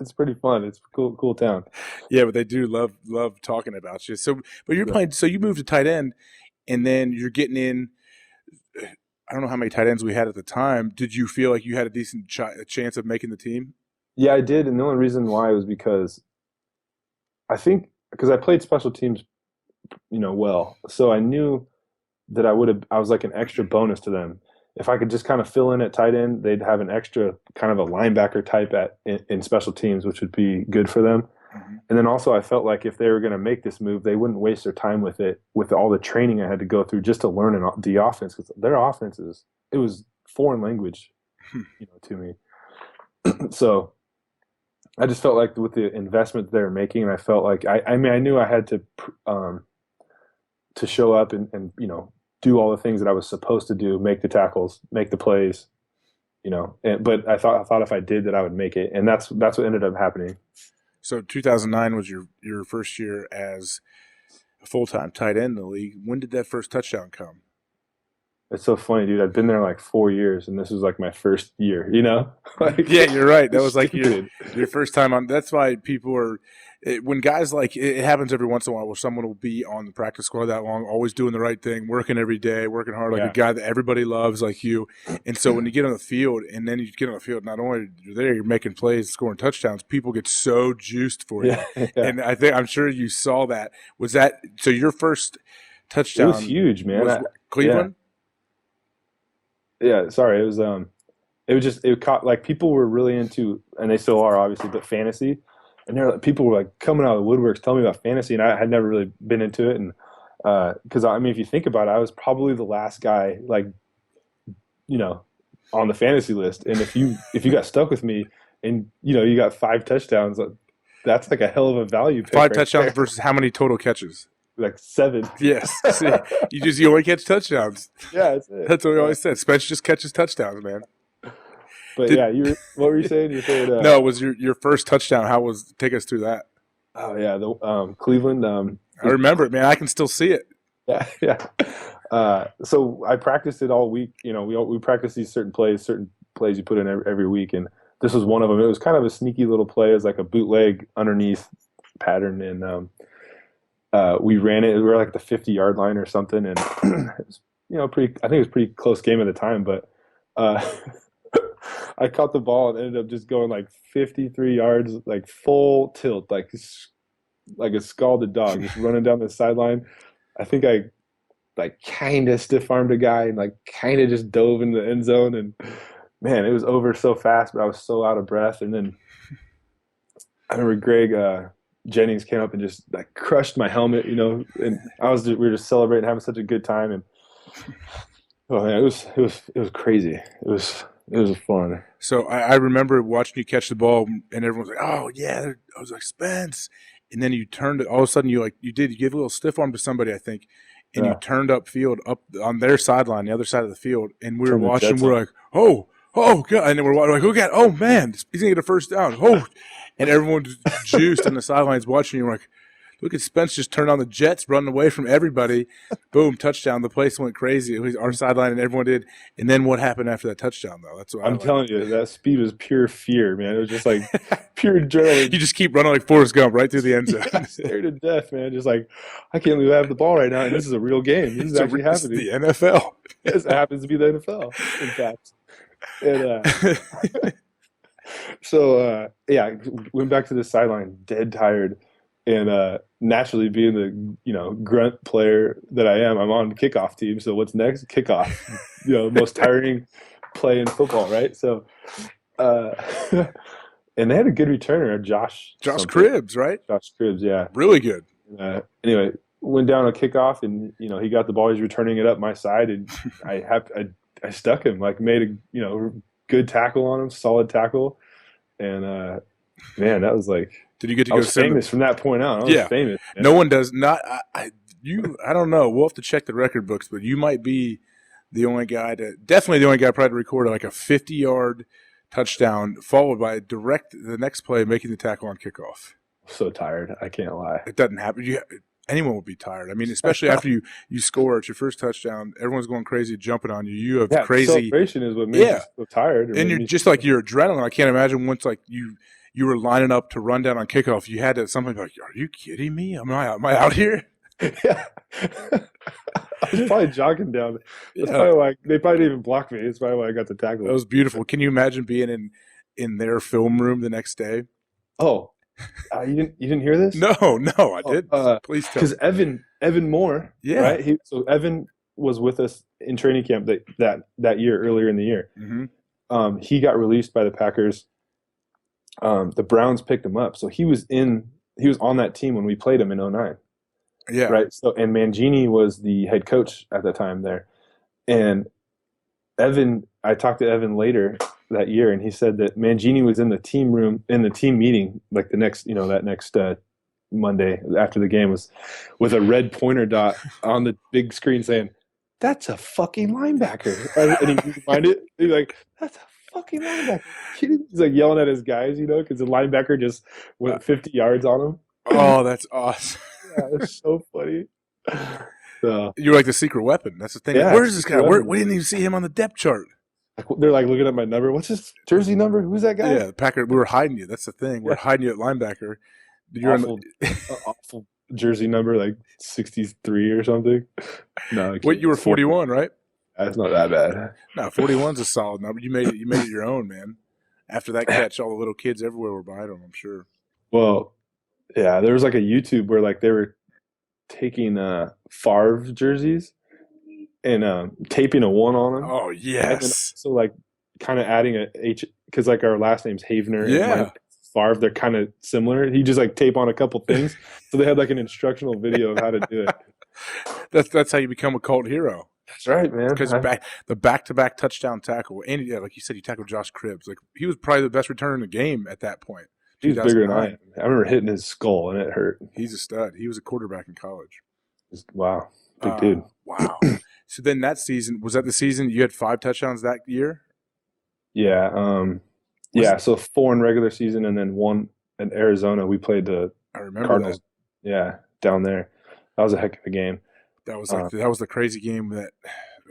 it's pretty fun. It's a cool town. Yeah, but they do love talking about you. So, but you're playing. So you moved to tight end, and then you're getting in. I don't know how many tight ends we had at the time. Did you feel like you had a decent chance of making the team? Yeah, I did, and the only reason why was because I played special teams, well. So I knew that I was like an extra bonus to them. If I could just kind of fill in at tight end, they'd have an extra kind of a linebacker type in special teams, which would be good for them. Mm-hmm. And then also I felt like if they were going to make this move, they wouldn't waste their time with it, with all the training I had to go through just to learn the offense. Because their offenses, it was foreign language, to me. So I just felt like with the investment they were making, and I felt like I knew I had to show up and do all the things that I was supposed to do, make the tackles, make the plays, but I thought if I did that I would make it. And that's what ended up happening. So 2009 was your first year as a full-time tight end in the league. When did that first touchdown come? It's so funny, dude. I've been there like 4 years, and this was like my first year, Yeah, you're right. That was like your first time on. That's why people are when guys like it happens every once in a while where someone will be on the practice squad that long, always doing the right thing, working every day, working hard, like a guy that everybody loves, like you. And so when you get on the field, and then you get on the field, not only you're there, you're making plays, scoring touchdowns. People get so juiced for you, and I'm sure you saw that. Was that so? Your first touchdown? It was huge, man. Cleveland. Yeah, sorry. It caught, like, people were really into, and they still are obviously, but fantasy. And people were like coming out of the woodworks telling me about fantasy, and I had never really been into it. And because if you think about it, I was probably the last guy, like, on the fantasy list. And if you got stuck with me, and you got 5 touchdowns, that's like a hell of a value pick. 5 touchdowns versus how many total catches? Like 7. Yes. See, you only catch touchdowns. Yeah, that's it. That's what we always said. Spence just catches touchdowns, man. But what were you saying? You saying no, it was your first touchdown. Take us through that. Oh yeah, the Cleveland. I remember it, man. I can still see it. Yeah. So I practiced it all week. We practiced these certain plays you put in every week, and this was one of them. It was kind of a sneaky little play. It was like a bootleg underneath pattern, and we ran it. We were like the 50-yard line or something, and it was, pretty. I think it was a pretty close game at the time, but I caught the ball and ended up just going like 53 yards, like full tilt, like a scalded dog, just running down the sideline. I think I like kind of stiff armed a guy and like kind of just dove in the end zone, and man, it was over so fast, but I was so out of breath. And then I remember Greg Jennings came up and just like crushed my helmet, and we were just celebrating, having such a good time, and oh man, it was crazy. It was fun. So I remember watching you catch the ball, and everyone was like, "Oh yeah!" I was like, "Spence," and then you turned it. All of a sudden, you gave a little stiff arm to somebody, I think, and you turned upfield up on their sideline, the other side of the field, and we were watching. We're like, "Oh god!" And then we're like, "Oh god! Oh man, he's gonna get a first down!" Oh, and everyone just juiced on the sidelines watching you. We're like, look at Spence just turned on the Jets, running away from everybody. Boom, touchdown. The place went crazy. It was our sideline, and everyone did. And then what happened after that touchdown, though? That's what I'm telling you, that speed was pure fear, man. It was just like pure adrenaline. You just keep running like Forrest Gump right through the end zone. Yeah, scared to death, man. Just like, I can't believe I have the ball right now, and this is a real game. This is actually happening. The NFL. It happens to be the NFL, in fact. And so went back to the sideline, dead tired. And naturally, being the grunt player that I am, I'm on the kickoff team. So what's next? Kickoff. Most tiring play in football, right? So, and they had a good returner, Josh Cribbs, right? Josh Cribbs, yeah, really good. Anyway, went down a kickoff, and he got the ball. He's returning it up my side, and I stuck him, like made a good tackle on him, solid tackle, and man, that was like. Did you get to I go was famous from that point on? I was famous. Man. No one does not. I don't know. We'll have to check the record books, but you might be definitely the only guy probably to record like a 50-yard touchdown followed by the next play making the tackle on kickoff. I'm so tired. I can't lie. It doesn't happen. Anyone would be tired. I mean, especially after you score at your first touchdown, everyone's going crazy, jumping on you. You have crazy celebration is what makes you so tired. And you're just like your adrenaline. I can't imagine once like you were lining up to run down on kickoff. You had to something like, "Are you kidding me? Am I out here?" Yeah. I was probably jogging down. That's probably why they probably didn't even block me. That's probably why I got the tackle. That was beautiful. Can you imagine being in their film room the next day? Oh. You didn't hear this? No, I did. Please tell me. Because Evan Moore, right? So Evan was with us in training camp that year, earlier in the year. Mm-hmm. He got released by the Packers. The Browns picked him up, so he was on that team when we played him in 2009. Yeah. Right. So and Mangini was the head coach at the time there, and I talked to Evan later that year, and he said that Mangini was in the team room, in the team meeting, like the next, that next Monday after the game, was with a red pointer dot on the big screen saying, "That's a fucking linebacker." And he reminded it. He's like, "That's a fucking linebacker." He's like yelling at his guys, because the linebacker just went 50 yards on him. Oh, that's awesome. Yeah, it's so funny. So, you're like the secret weapon. That's the thing. Yeah, where's this guy? We didn't even see him on the depth chart. They're like looking at my number. What's his jersey number? Who's that guy? Yeah, the Packer. We were hiding you. That's the thing. We're hiding you at linebacker. You're awful jersey number, like 63 or something. No, you were 41, right? That's not that bad. No, 41's a solid number. You made it your own, man. After that catch, all the little kids everywhere were behind them, I'm sure. Well, yeah, there was like a YouTube where like they were taking Favre jerseys and taping a 1 on them. Oh, yes. So like kind of adding a H, because like our last name's Havner. Yeah. And Favre, they're kind of similar. He just like tape on a couple things. So they had like an instructional video of how to do it. That's how you become a cult hero. That's right, man. Because the back-to-back touchdown tackle, and like you said, you tackled Josh Cribbs. Like he was probably the best returner in the game at that point. He was bigger than I am. I remember hitting his skull and it hurt. He's a stud. He was a quarterback in college. Wow, big dude. Wow. So then that season, was that the season you had 5 touchdowns that year? Yeah. Yeah. So 4 in regular season and then 1 in Arizona. We played the Cardinals. That. Yeah, down there. That was a heck of a game. That was that was the crazy game that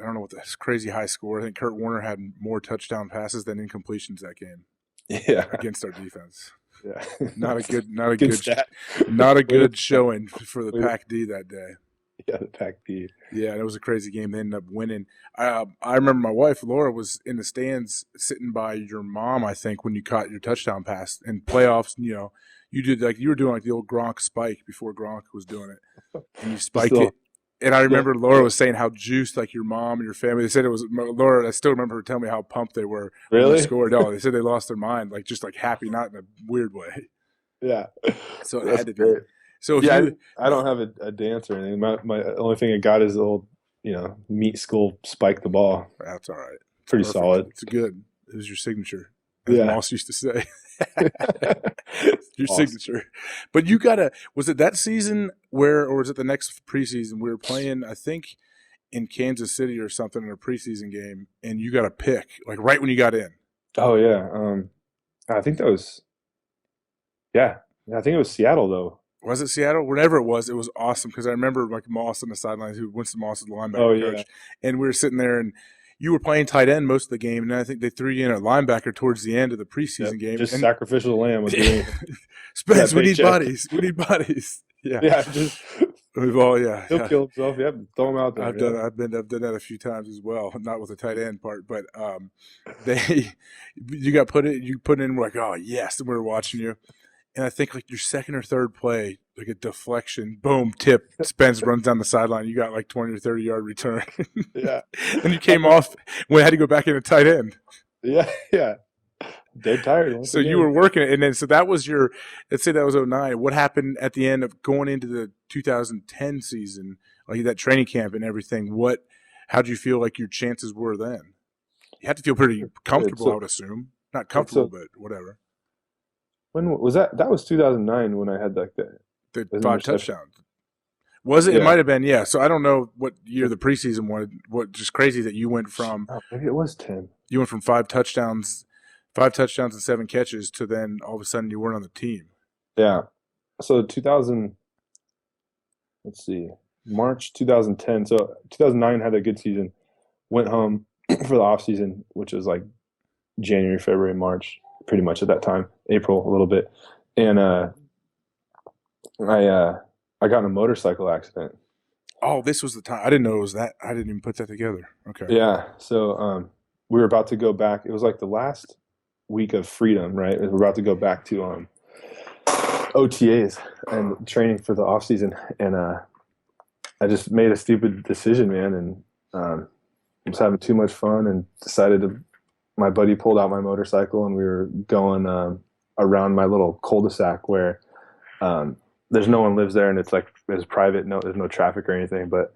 I don't know what this crazy high score. I think Kurt Warner had more touchdown passes than incompletions that game. Yeah, against our defense. Yeah, not a good showing for the Pac D that day. Yeah, the Pac D. Yeah, that was a crazy game. They ended up winning. I remember my wife Laura was in the stands sitting by your mom. I think when you caught your touchdown pass in playoffs, you did like you were doing like the old Gronk spike before Gronk was doing it, and you spiked it. And I remember Laura was saying how juiced like your mom and your family. They said it was Laura. I still remember her telling me how pumped they were when they scored. No, they said they lost their mind, like just like happy, not in a weird way. Yeah. So it had to be. So I don't have a dance or anything. My only thing I got is the old meat school spike the ball. That's all right. Pretty solid. It's good. It was your signature, as Moss used to say. Your signature. But you was it that season or was it the next preseason we were playing, I think in Kansas City or something in a preseason game, and you got a pick like right when you got in? Oh yeah. I think that was I think it was Seattle though. Was it Seattle? Whenever it was awesome because I remember like Moss on the sidelines, who Winston Moss is the linebacker coach, and we were sitting there and you were playing tight end most of the game, and I think they threw you in at linebacker towards the end of the preseason game. Just sacrificial lamb. Spence, we need bodies. We need bodies. Yeah. Yeah. Just we've all he'll kill himself. Yep. Throw him out there. I've done that a few times as well. Not with the tight end part, but you put in. We're like, oh yes, and we were watching you. And I think like your second or third play, like a deflection, boom, tip, Spence runs down the sideline. You got like 20 or 30-yard return. Yeah. And you came off when I had to go back into tight end. Yeah, yeah. Dead tired. So you were working it. And then, so that was let's say that was 2009. What happened at the end of going into the 2010 season, like that training camp and everything? How'd you feel like your chances were then? You had to feel pretty comfortable, I would assume. Not comfortable, but whatever. When was that? That was 2009 when I had like the 5 touchdowns. Was it? Yeah. It might have been, yeah. So I don't know what year the preseason was. What just crazy that you went from Maybe it was 10. You went from five touchdowns and 7 catches to then all of a sudden you weren't on the team. Yeah. So 2000, let's see, March 2010. So 2009 had a good season. Went home for the off season, which was like January, February, March, pretty much at that time, April a little bit. And I got in a motorcycle accident. Oh, this was the time. I didn't know it was that. I didn't even put that together. Okay. Yeah. So we were about to go back. It was like the last week of freedom, right? We were about to go back to OTAs and training for the off season, and I just made a stupid decision, man, and I was having too much fun and decided to. My buddy pulled out my motorcycle and we were going around my little cul-de-sac where there's no one lives there and it's like it's private. No, there's no traffic or anything. But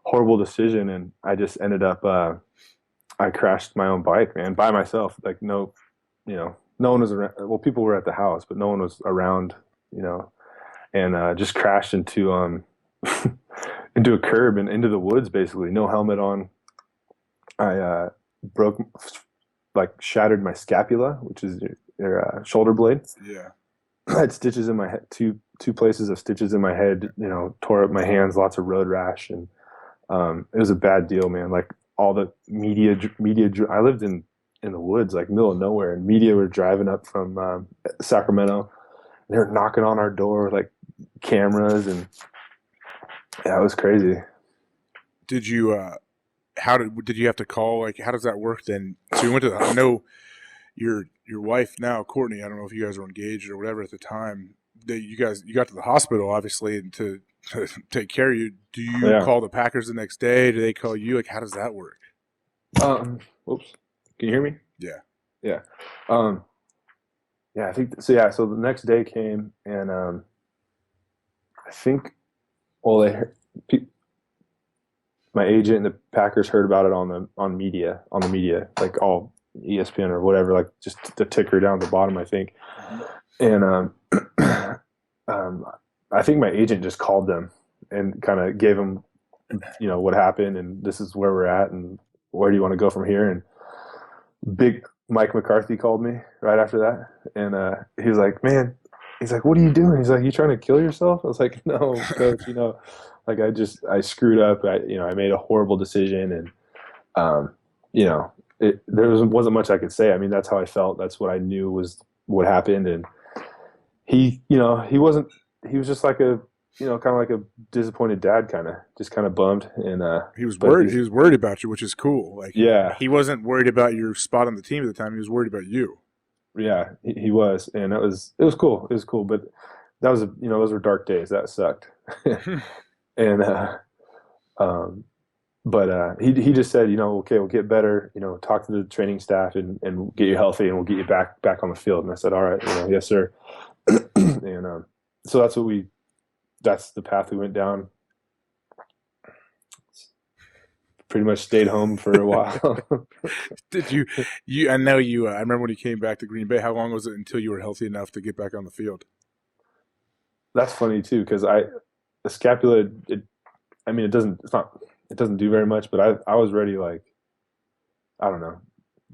horrible decision, and I just ended up. I crashed my own bike, man, by myself. Like no one was around. Well, people were at the house, but no one was around, and just crashed into into a curb and into the woods, basically. No helmet on. I shattered my scapula, which is your shoulder blade. Yeah. I had stitches in my head, two places of stitches in my head, tore up my hands, lots of road rash. And it was a bad deal, man. Like all the media, I lived in the woods, like middle of nowhere, and media were driving up from Sacramento. They were knocking on our door, like cameras, and yeah, it was crazy. Did you, did you have to call? Like, how does that work then? So you went to I know your wife now, Courtney, I don't know if you guys were engaged or whatever at the time, you got to the hospital, obviously, and to take care of you. Do you call the Packers the next day? Do they call you? Like, how does that work? Whoops. Can you hear me? Yeah. Yeah. I think so. Yeah. So the next day came, and I think, my agent and the Packers heard about it on the media, like all ESPN or whatever, like just the ticker down at the bottom, I think. And I think my agent just called them and kind of gave them, what happened, and this is where we're at, and where do you want to go from here? And big Mike McCarthy called me right after that, and he was like, "Man," he's like, "What are you doing?" He's like, "You trying to kill yourself?" I was like, "No, coach, like I screwed up. I made a horrible decision, and there wasn't much I could say. I mean, that's how I felt. That's what I knew was what happened." And he was just like a, kind of like a disappointed dad, kind of bummed. And he was worried. He was worried about you, which is cool. Like, yeah, he wasn't worried about your spot on the team at the time. He was worried about you. Yeah, he was, and it was cool. It was cool, but that was those were dark days. That sucked. And he just said, okay, we'll get better. Talk to the training staff and get you healthy, and we'll get you back on the field. And I said, all right, yes, sir. And so that's the path we went down. Pretty much stayed home for a while. Did you? I know you. I remember when you came back to Green Bay. How long was it until you were healthy enough to get back on the field? That's funny too, because the scapula. It doesn't do very much, but I was ready. Like, I don't know.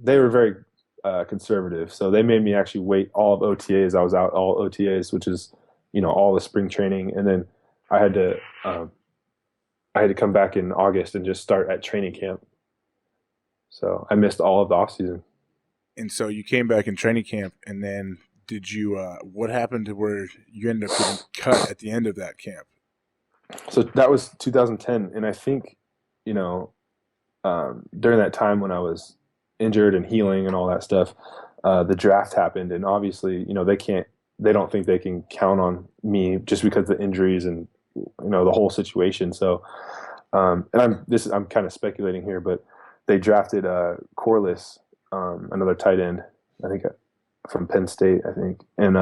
They were very conservative, so they made me actually wait all of OTAs. I was out all OTAs, which is all the spring training, and then I had to come back in August and just start at training camp. So I missed all of the off season. And so you came back in training camp, and then did you? What happened to where you ended up getting cut at the end of that camp? So that was 2010, and I think during that time when I was injured and healing and all that stuff, the draft happened, and obviously they don't think they can count on me just because of the injuries and the whole situation. So, and I'm kind of speculating here, but they drafted Corliss, another tight end, I think from Penn State, I think. And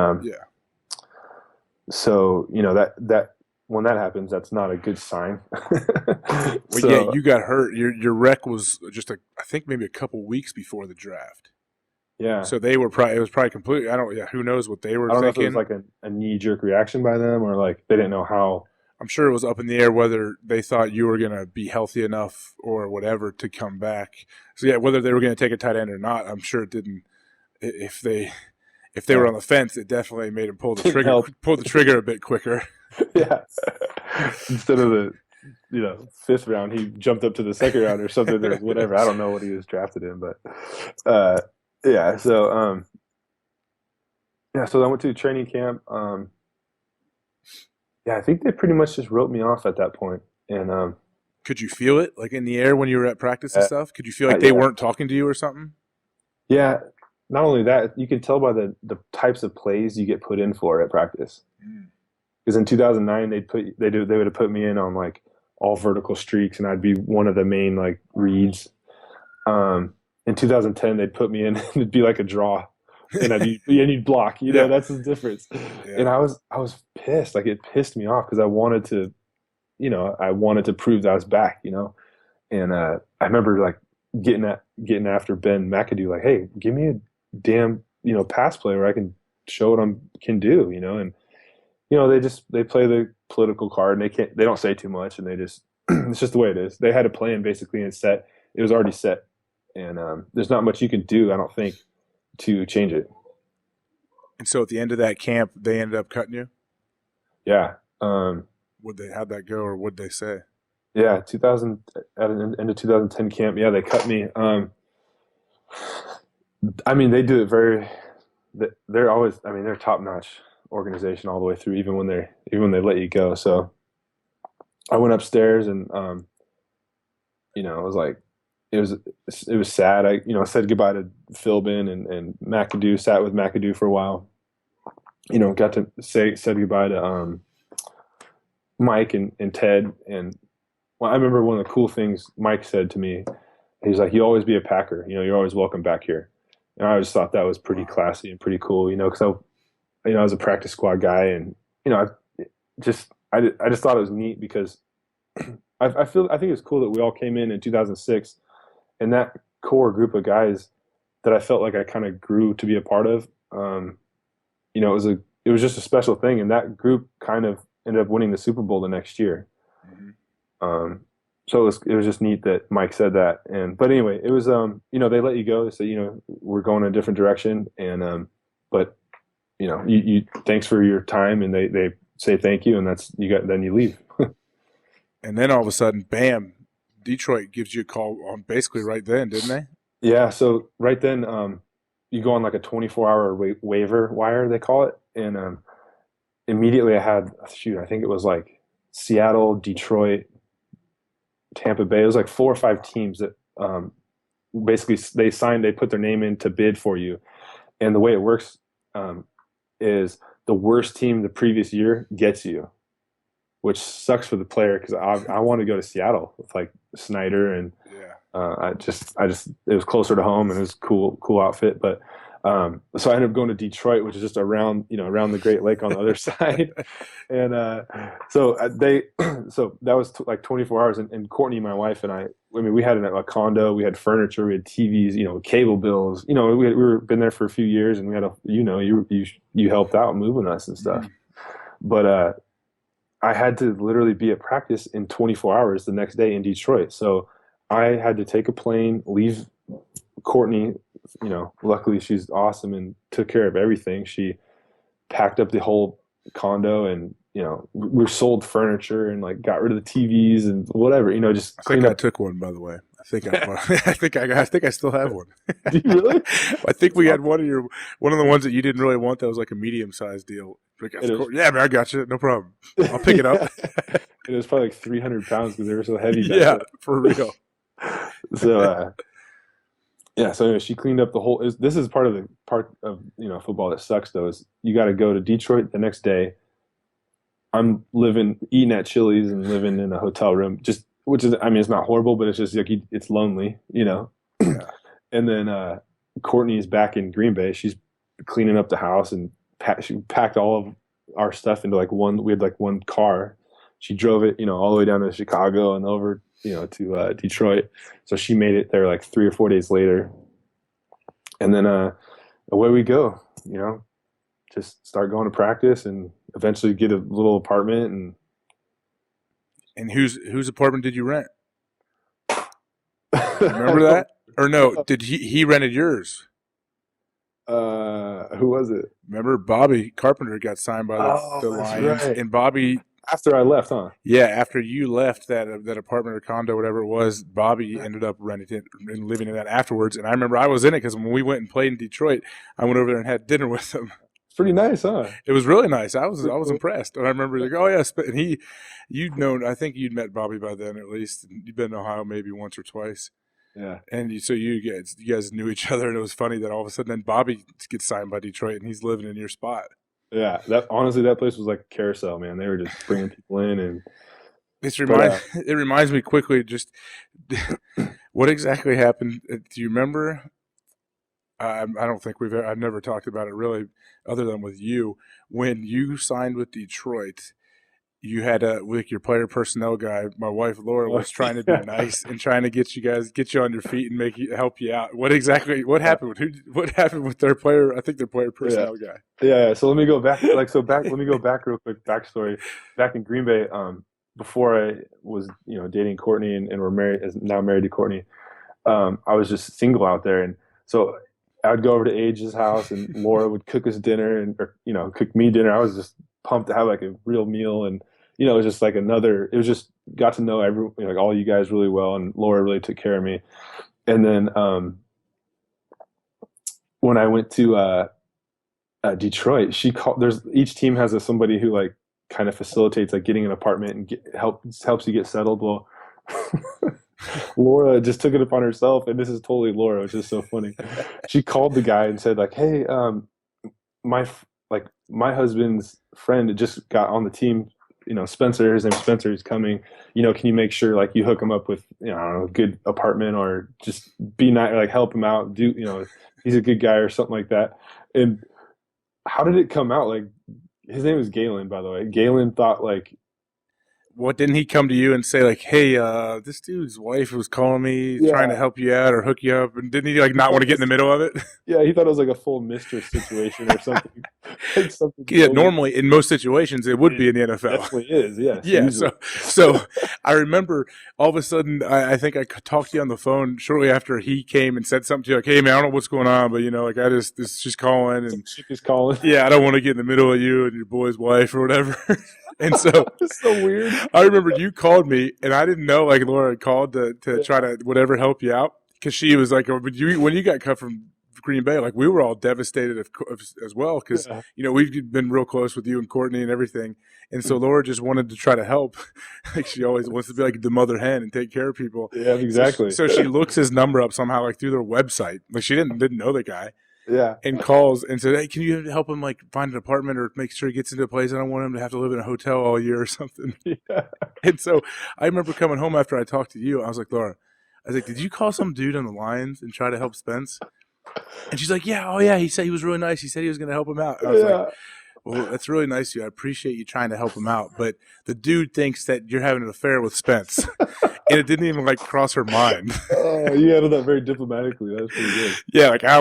so that when that happens, that's not a good sign. Well, yeah, you got hurt. Your rec was just I think maybe a couple weeks before the draft. Yeah. So it was probably completely. Who knows what they were thinking. I don't know if it was like a knee jerk reaction by them, or like they didn't know how. I'm sure it was up in the air whether they thought you were going to be healthy enough or whatever to come back. So yeah, whether they were going to take a tight end or not, I'm sure it didn't. If they were on the fence, it definitely made them pull the trigger a bit quicker. Yeah. Instead of the fifth round, he jumped up to the second round or something or whatever. I don't know what he was drafted in, but yeah. So so I went to training camp. I think they pretty much just wrote me off at that point. And could you feel it like in the air when you were at practice and stuff? Could you feel like they weren't talking to you or something? Yeah. Not only that, you can tell by the types of plays you get put in for at practice. Because in 2009, they would have put me in on like all vertical streaks, and I'd be one of the main like reads. In 2010, they'd put me in, and it'd be like a draw, and you'd block. That's the difference. Yeah. And I was pissed. Like it pissed me off because I wanted to prove that I was back. And I remember like getting after Ben McAdoo, like, hey, give me a damn pass play where I can show what I can do. And they play the political card, and they don't say too much, and they just it's just the way it is. They had a plan basically and set. It was already set, and there's not much you can do, I don't think, to change it. And so at the end of that camp, they ended up cutting you? Yeah. How'd that go, or what'd they say? Yeah, at the end of 2010 camp, they cut me. I mean, they do it they're always, they're top-notch organization all the way through, even when they let you go. So I went upstairs and it was like it was sad. I said goodbye to Philbin and McAdoo, sat with McAdoo for a while. Got to said goodbye to Mike and Ted. And I remember one of the cool things Mike said to me. He's like, "You always be a Packer. You're always welcome back here." And I just thought that was pretty classy and pretty cool. Because I was a practice squad guy, and I just thought it was neat because I think it was cool that we all came in 2006, and that core group of guys that I felt like I kind of grew to be a part of. It was just a special thing, and that group kind of ended up winning the Super Bowl the next year. Mm-hmm. So it was just neat that Mike said that. But anyway, it was they let you go. They say we're going in a different direction, and but you thanks for your time, and they say thank you, and then you leave. And then all of a sudden, bam, Detroit gives you a call on basically right then, didn't they? Yeah. So right then, you go on like a 24-hour waiver wire, they call it, and immediately I had I think it was like Seattle, Detroit, Tampa Bay. It was like 4 or 5 teams that basically they put their name in to bid for you, and the way it works is the worst team the previous year gets you, which sucks for the player because I want to go to Seattle with like Snyder and I just it was closer to home and it was cool outfit, but so I ended up going to Detroit, which is just around the Great Lake on the other side, and so that was like 24 hours, and Courtney, my wife, and I mean, we had a condo, we had furniture, we had TVs, cable bills, we were been there for a few years, and we had you helped out moving us and stuff, but I had to literally be at practice in 24 hours the next day in Detroit, so I had to take a plane, leave Courtney. Luckily she's awesome and took care of everything. She packed up the whole condo, and we sold furniture and like got rid of the TVs and whatever. Just I think I took one, by the way. I think I still have one. Do you really? I think we had one of the ones that you didn't really want. That was like a medium-sized deal. Yeah, man, I got you. No problem. I'll pick it up. It was probably like 300 pounds because they were so heavy. Yeah, for real. So. So anyway, she cleaned up the whole. This is part of football that sucks though. Is you got to go to Detroit the next day. I'm eating at Chili's and living in a hotel room, which is, it's not horrible, but it's just like it's lonely, Yeah. And then Courtney's back in Green Bay. She's cleaning up the house, and she packed all of our stuff into like one. We had like one car. She drove it, all the way down to Chicago and over, to Detroit. So she made it there like 3 or 4 days later. And then away we go, just start going to practice and eventually get a little apartment. And And whose apartment did you rent? Remember that? Or no, did he rented yours? Who was it? Remember Bobby Carpenter got signed by the That's Lions, right. and Bobby. After I left, huh? Yeah, after you left that apartment or condo, whatever it was, Bobby ended up renting it and living in that afterwards. And I remember I was in it because when we went and played in Detroit, I went over there and had dinner with him. It's pretty nice, huh? It was really nice. I was Cool. impressed. And I remember like, oh yeah, and you'd known. I think you'd met Bobby by then at least. You'd been in Ohio maybe once or twice. Yeah. And so you guys knew each other, and it was funny that all of a sudden then Bobby gets signed by Detroit, and he's living in your spot. Yeah, that place was like a carousel, man. They were just bringing people in, and it reminds me quickly just what exactly happened. Do you remember? I don't think I've never talked about it really, other than with you. When you signed with Detroit, you had like your player personnel guy. My wife Laura was trying to be nice and trying to get you on your feet and help you out. What happened? What happened with their player? I think their player personnel guy. Yeah. So let me go back. Let me go back real quick. Backstory. Back in Green Bay, before I was dating Courtney and we're married, now married to Courtney. I was just single out there, and so I would go over to Age's house, and Laura would cook us dinner cook me dinner. I was just pumped to have like a real meal, and it was just like it was just got to know like all you guys really well, and Laura really took care of me. And then when I went to Detroit, each team has somebody who like kind of facilitates like getting an apartment and helps you get settled. Well, Laura just took it upon herself, and this is totally Laura, which is so funny. She called the guy and said like, "Hey, my husband's friend just got on the team. Spencer, his name's Spencer, he's coming. Can you make sure like you hook him up with I don't know, a good apartment, or just be nice, like help him out. He's a good guy or something like that." And how did it come out? Like his name is Galen, by the way. Galen thought like, what, didn't he come to you and say like, hey, this dude's wife was calling me trying to help you out or hook you up, and didn't he like not want to get in the middle of it? Yeah, he thought it was like a full Mistress situation or something. Yeah, normally in most situations it would be in the NFL. It definitely is, yes. Yeah, usually. so I remember all of a sudden I think I talked to you on the phone shortly after he came and said something to you like, hey man, I don't know what's going on, but she's calling, and she's calling. Yeah, I don't want to get in the middle of you and your boy's wife or whatever. And so it's so weird. I remember you called me, and I didn't know like Laura had called to try to whatever help you out, because she was like, when you got cut from Green Bay, like we were all devastated as well, because we've been real close with you and Courtney and everything, and so Laura just wanted to try to help. Like she always wants to be like the mother hen and take care of people. Yeah, exactly. So she looks his number up somehow like through their website. Like she didn't know the guy. Yeah. And calls and said, hey, can you help him like find an apartment or make sure he gets into a place? I don't want him to have to live in a hotel all year or something. Yeah. And so I remember coming home after I talked to you. I was like, Laura, did you call some dude on the Lions and try to help Spence? And she's like, yeah, oh yeah, he said he was really nice. He said he was going to help him out. And I was like, well, that's really nice of you. I appreciate you trying to help him out. But the dude thinks that you're having an affair with Spence. And it didn't even like cross her mind. Oh, you handled that very diplomatically. That was pretty good. Yeah, like I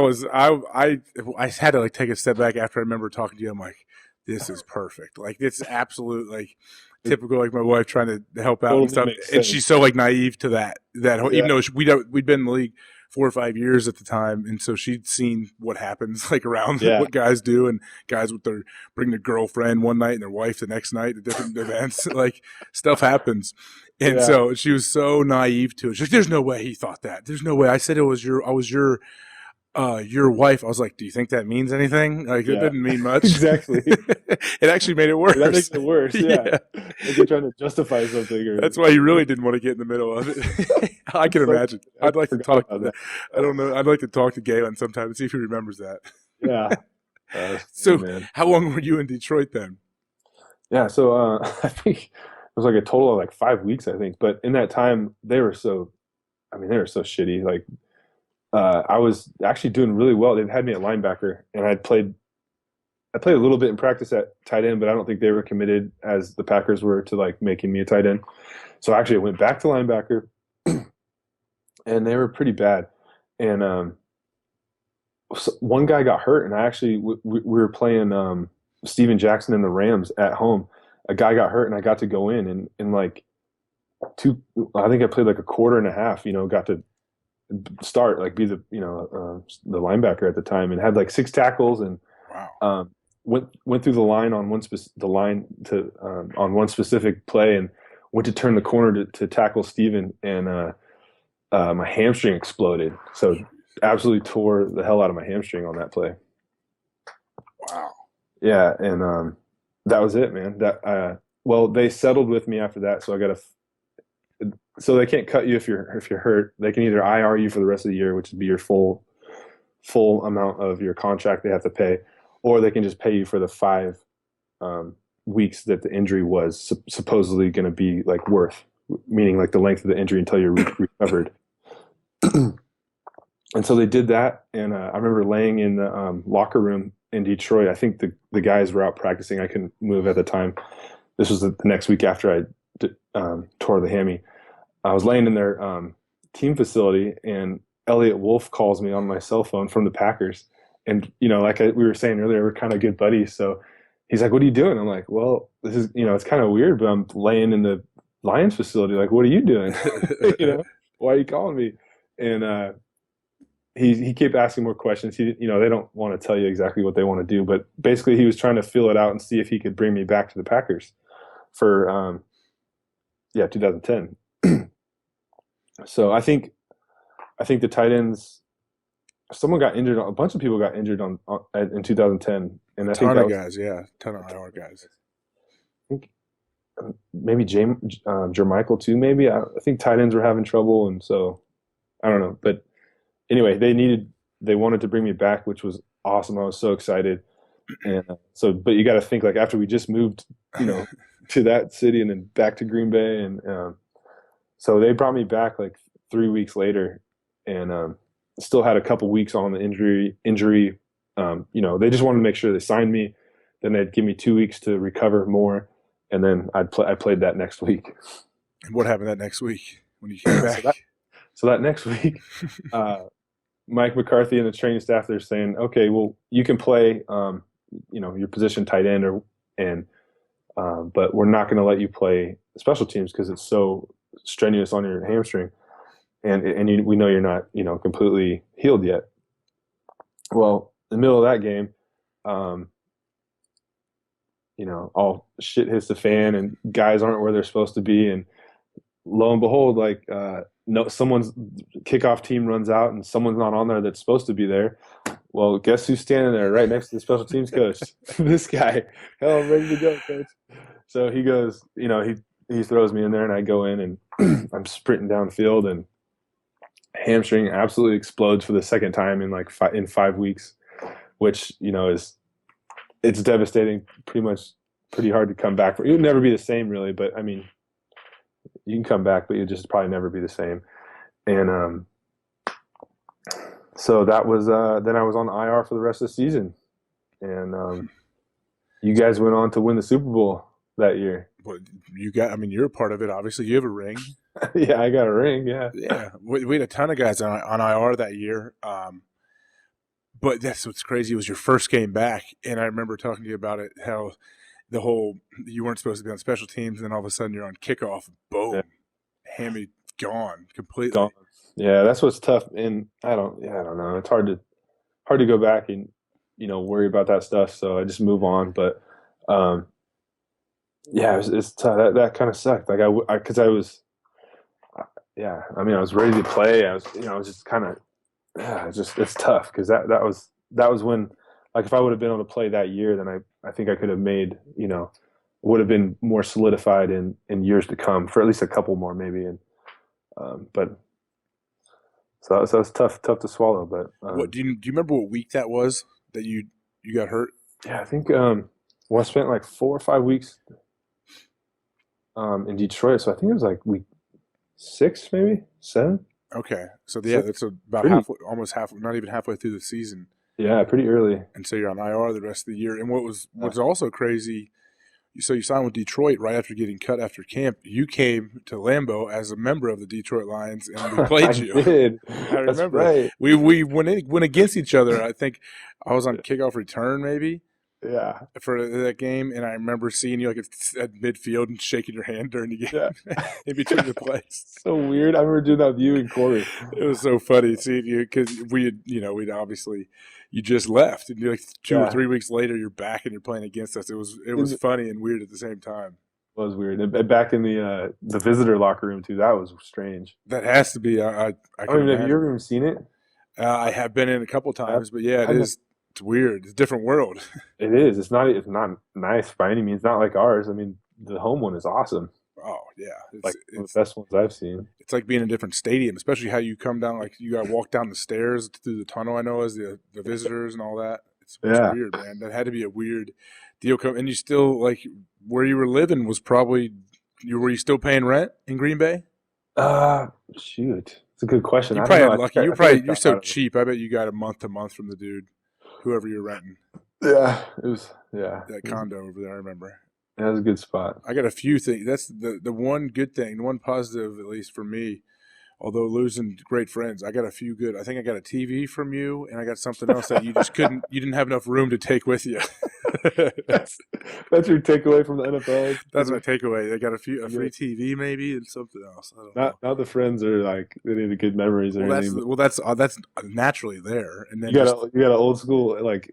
had to like take a step back after I remember talking to you. I'm like, this is perfect. Like it's absolute like typical like my wife trying to help out and stuff. And she's so like naive to that even though we'd been in the league 4 or 5 years at the time, and so she'd seen what happens like around what guys do, and guys bring their girlfriend one night and their wife the next night at different events. Like stuff happens. And so she was so naive to it. She's like, there's no way he thought that. There's no way. I said I was your wife. I was like, do you think that means anything? Like it didn't mean much. Exactly. It actually made it worse. That makes it worse. Yeah. Like you're trying to justify something. That's why you really didn't want to get in the middle of it. I can imagine. I'd like to talk to that. I don't know. I'd like to talk to Galen sometime and see if he remembers that. Yeah. So how long were you in Detroit then? Yeah. So I think it was like a total of like 5 weeks, I think. But in that time, they were so shitty. Like I was actually doing really well. They had me at linebacker, and I played a little bit in practice at tight end, but I don't think they were committed as the Packers were to like making me a tight end. So actually I went back to linebacker, and they were pretty bad. And one guy got hurt, and I actually we were playing Steven Jackson and the Rams at home. A guy got hurt, and I got to go in, and like I think I played like a quarter and a half, got to start, like be the, the linebacker at the time, and had like 6 tackles, and Wow. went through the line on on one specific play, and went to turn the corner to tackle Steven, and my hamstring exploded. So absolutely tore the hell out of my hamstring on that play. Wow. Yeah, and that was it, man. Well, they settled with me after that, so I got to. So they can't cut you if you're hurt. They can either IR you for the rest of the year, which would be your full amount of your contract they have to pay, or they can just pay you for the 5 weeks that the injury was supposedly going to be like worth, meaning like the length of the injury until you're recovered. And so they did that, and I remember laying in the locker room in Detroit. I think the guys were out practicing. I couldn't move at the time. This was the next week after I tore the hammy. I was laying in their team facility, and Elliot Wolf calls me on my cell phone from the Packers. And, like we were saying earlier, we're kind of good buddies. So he's like, "What are you doing?" I'm like, "Well, this is, it's kind of weird, but I'm laying in the Lions facility. Like, what are you doing? Why are you calling me?" And he kept asking more questions. They don't want to tell you exactly what they want to do, but basically he was trying to feel it out and see if he could bring me back to the Packers for 2010. So I think the tight ends, someone got injured. A bunch of people got injured in 2010, and I think ton of IR guys. I think maybe Jermichael too. Maybe I think tight ends were having trouble, and so I don't know. But anyway, they wanted to bring me back, which was awesome. I was so excited, and but you got to think, like, after we just moved, to that city and then back to Green Bay, and so they brought me back like 3 weeks later, and still had a couple weeks on the injury. They just wanted to make sure they signed me. Then they'd give me 2 weeks to recover more, and then I played that next week. And what happened that next week when you came back? So that next week, Mike McCarthy and the training staff, they're saying, "Okay, well, you can play, your position tight end, but we're not going to let you play special teams because it's so strenuous on your hamstring, and we know you're not, completely healed yet." Well, in the middle of that game, all shit hits the fan, and guys aren't where they're supposed to be, and lo and behold, someone's kickoff team runs out, and someone's not on there that's supposed to be there. Well, guess who's standing there right next to the special teams coach? This guy. Hell, I'm ready to go, coach. So he goes, he throws me in there, and I go in, and I'm sprinting downfield, and hamstring absolutely explodes for the second time in 5 weeks, which, it's devastating, pretty hard to come back from. You'll never be the same, really, but I mean, you can come back, but you'll just probably never be the same. And so that was then I was on IR for the rest of the season, and you guys went on to win the Super Bowl that year. But you're a part of it. Obviously, you have a ring. Yeah, I got a ring. Yeah, yeah. We had a ton of guys on IR that year. But that's what's crazy. It was your first game back, and I remember talking to you about it. How you weren't supposed to be on special teams, and then all of a sudden you're on kickoff. Boom, yeah. Hammy gone completely. Gone. Yeah, that's what's tough, and I don't know. It's hard to go back and worry about that stuff. So I just move on. But it's tough. That kind of sucked. Like I was ready to play. I was just kind of it's tough because that was when, like, if I would have been able to play that year, then I think I could have made would have been more solidified in years to come for at least a couple more maybe. And but so it's tough to swallow. But what do you remember what week that was that you got hurt? Yeah, I think I spent like 4 or 5 weeks in Detroit, so I think it was like week 6, maybe 7. Okay, so that's about almost half, not even halfway through the season. Yeah, pretty early. And so you're on IR the rest of the year. And what's also crazy, so you signed with Detroit right after getting cut after camp. You came to Lambeau as a member of the Detroit Lions, and we played you. I did. I remember. That's right. We went against each other. I think I was on kickoff return maybe. Yeah. for that game, and I remember seeing you like at midfield and shaking your hand during the game in between the plays. So weird. I remember doing that with you and Corey. It was so funny seeing you because we'd obviously you just left, and you're like 2 or 3 weeks later you're back and you're playing against us. It was funny and weird at the same time. It was weird. And back in the visitor locker room too, that was strange. That has to be. I don't even know. Have you ever even seen it? I have been in a couple times, but yeah, it is. It's weird. It's a different world. It is. It's not nice by any means. Not like ours. I mean, the home one is awesome. Oh yeah, it's one of the best ones I've seen. It's like being in a different stadium, especially how you come down. Like you got to walk down the stairs through the tunnel. I know as the visitors and all that. It's weird, man. That had to be a weird deal. And you still like where you were living was probably were you still paying rent in Green Bay? Shoot, it's a good question. You probably had lucky. You're so cheap. I bet you got a month to month from the dude, whoever you're renting. Yeah, it was. Yeah, that condo over there. I remember. That was a good spot. I got a few things. That's the one good thing, the one positive, at least for me. Although losing great friends, I got a few good. I think I got a TV from you, and I got something else that you just couldn't. You didn't have enough room to take with you. That's your takeaway from the NFL. That's my takeaway. They got a free TV maybe and something else. I don't know. Not the friends are like any of the good memories or anything. That's naturally there. And then you got an old school like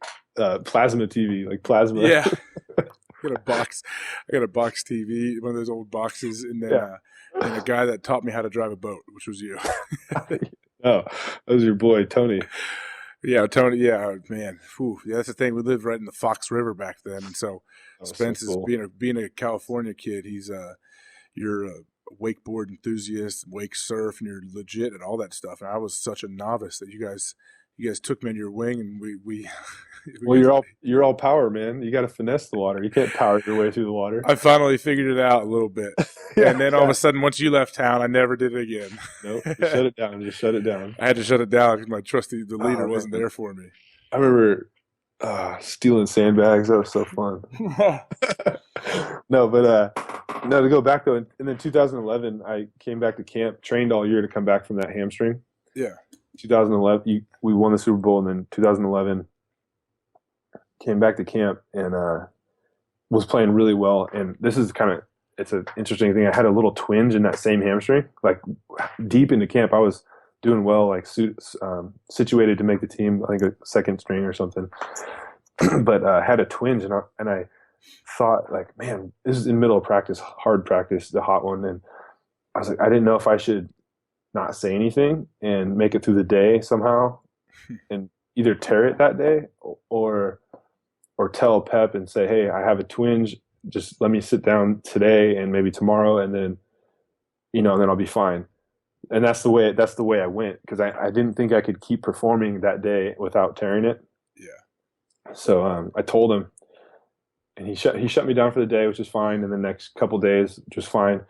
plasma TV, like plasma. Yeah. I got a box TV, one of those old boxes, and then and a guy that taught me how to drive a boat, which was you. Oh, that was your boy Tony. Yeah, Tony. Yeah, man. Whew. Yeah, that's the thing. We lived right in the Fox River back then, and so Spence so cool. is being a California kid. You're a wakeboard enthusiast, wake surf, and you're legit at all that stuff. And I was such a novice that you guys took me under your wing, and we well, you're all power, man. You got to finesse the water. You can't power your way through the water. I finally figured it out a little bit, and then all of a sudden, once you left town, I never did it again. Nope, shut it down. Just shut it down. I had to shut it down because the leader wasn't there for me. I remember stealing sandbags. That was so fun. No, to go back though, and then 2011, I came back to camp, trained all year to come back from that hamstring. Yeah. 2011, we won the Super Bowl, and then 2011 came back to camp and was playing really well. And this is it's an interesting thing. I had a little twinge in that same hamstring. Like deep into camp, I was doing well, like situated to make the team. I think a second string or something, but had a twinge, and I thought like, man, this is in the middle of practice, hard practice, the hot one, and I was like, I didn't know if I should not say anything and make it through the day somehow and either tear it that day or tell Pep and say, hey, I have a twinge. Just let me sit down today and maybe tomorrow. And then, then I'll be fine. And that's the way I went. Cause I didn't think I could keep performing that day without tearing it. Yeah. So, I told him and he shut me down for the day, which is fine. And the next couple days, just fine.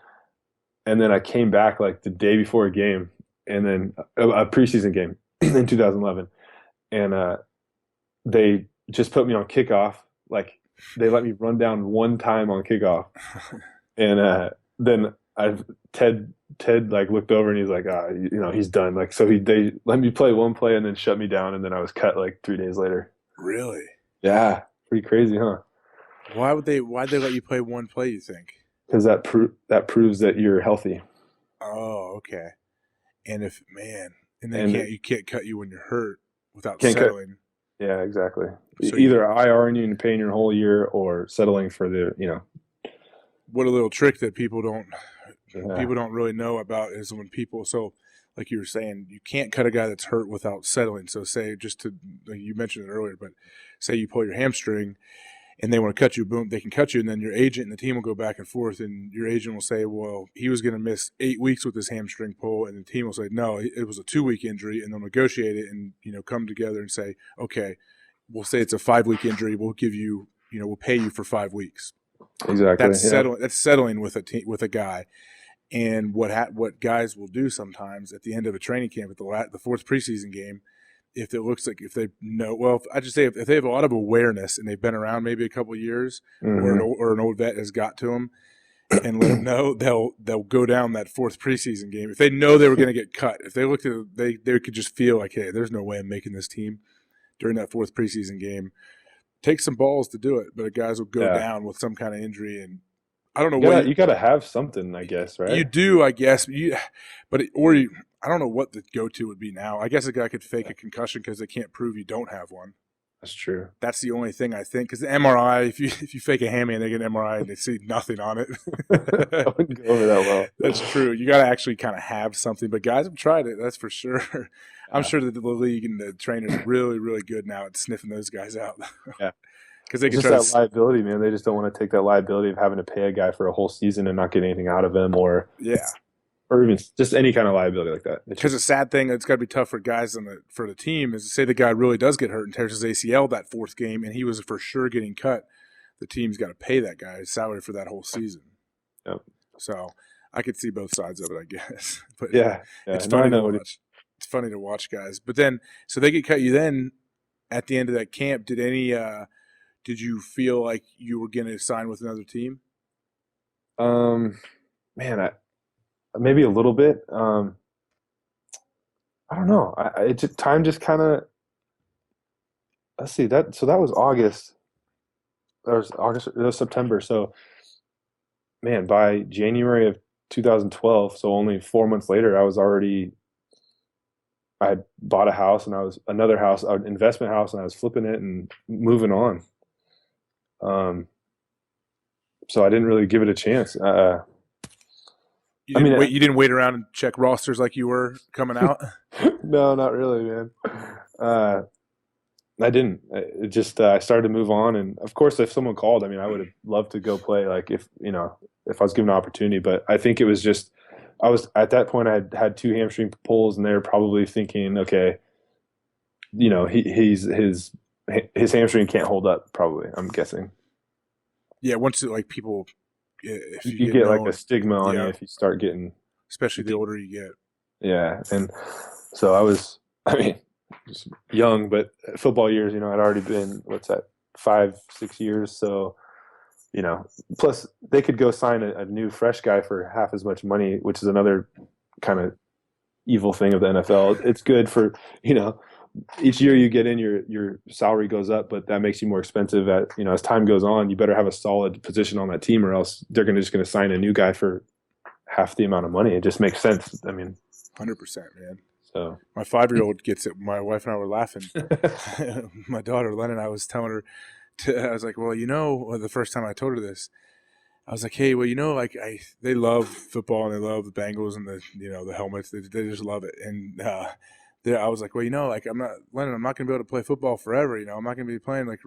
And then I came back like the day before a game, and then a preseason game in 2011, and they just put me on kickoff. Like they let me run down one time on kickoff, and then Ted like looked over and he's like, he's done. Like so they let me play one play and then shut me down, and then I was cut like 3 days later. Really? Yeah, pretty crazy, huh? Why'd they let you play one play? You think? Because that proves that you're healthy. Oh, okay. And you can't cut you when you're hurt without settling. Yeah, exactly. So either IRing you and paying your whole year or settling for What a little trick that people don't really know about is when people, so like you were saying, you can't cut a guy that's hurt without settling. So say you mentioned it earlier, but say you pull your hamstring and they want to cut you, boom, they can cut you, and then your agent and the team will go back and forth, and your agent will say, well, he was going to miss 8 weeks with his hamstring pull, and the team will say, no, it was a 2-week injury, and they'll negotiate it and, come together and say, okay, we'll say it's a 5-week injury, we'll give you, we'll pay you for 5 weeks. Exactly. That's settling with a guy. And what guys will do sometimes at the end of a training camp at the fourth preseason game, if it looks like if they know, well, I just say if they have a lot of awareness and they've been around maybe a couple of years, mm-hmm. or an old vet has got to them and let them know, they'll go down that fourth preseason game. If they know they were going to get cut, if they looked at they could just feel like, hey, there's no way I'm making this team during that fourth preseason game. takes some balls to do it, but guys will go down with some kind of injury, and I don't know what you got to have something, I guess, right? You do, I guess. I don't know what the go-to would be now. I guess a guy could fake a concussion because they can't prove you don't have one. That's true. That's the only thing I think. Because the MRI, if you fake a hammy and they get an MRI and they see nothing on it, I wouldn't go over that well. That's true. You got to actually kind of have something. But guys have tried it. That's for sure. I'm sure that the league and the trainers are really, really good now at sniffing those guys out. Yeah. Because they can just that liability, man. They just don't want to take that liability of having to pay a guy for a whole season and not get anything out of him, or even just any kind of liability like that. Because the sad thing, it's got to be tough for guys for the team is to say the guy really does get hurt and tears his ACL that fourth game, and he was for sure getting cut. The team's got to pay that guy his salary for that whole season. Yep. So I could see both sides of it, I guess. But it's funny to watch. It's funny to watch guys. But then, so they get cut. You then at the end of that camp, did you feel like you were going to sign with another team? Man, maybe a little bit. I don't know. Time just kind of. Let's see that. So that was August. That was August. It was September. So, man, by January of 2012, so only 4 months later, I had bought a house, and another house, an investment house, and I was flipping it and moving on. So I didn't really give it a chance. You didn't wait around and check rosters like you were coming out? No, not really, man. I didn't. It just I started to move on, and of course, if someone called, I would have loved to go play. Like if I was given an opportunity, but I think it was just I was at that point. I had 2 hamstring pulls, and they were probably thinking, okay, his hamstring can't hold up. Probably, I'm guessing. Yeah, once people, if you get like a stigma on you if you start getting, especially the older you get. Yeah, and so I was, just young, but football years, I'd already been 5-6 years. So, plus they could go sign a new fresh guy for half as much money, which is another kind of evil thing of the NFL. It's good for each year you get in, your salary goes up, but that makes you more expensive as time goes on. You better have a solid position on that team, or else they're just going to sign a new guy for half the amount of money. It just makes sense. 100%, man. So my 5-year-old gets it. My wife and I were laughing. My daughter Lennon, I was telling her, I was like, well, the first time I told her this, I was like, hey, well, they love football and they love the Bengals and the helmets. They just love it. And I was like, well, I'm not going to be able to play football forever. I'm not going to be playing like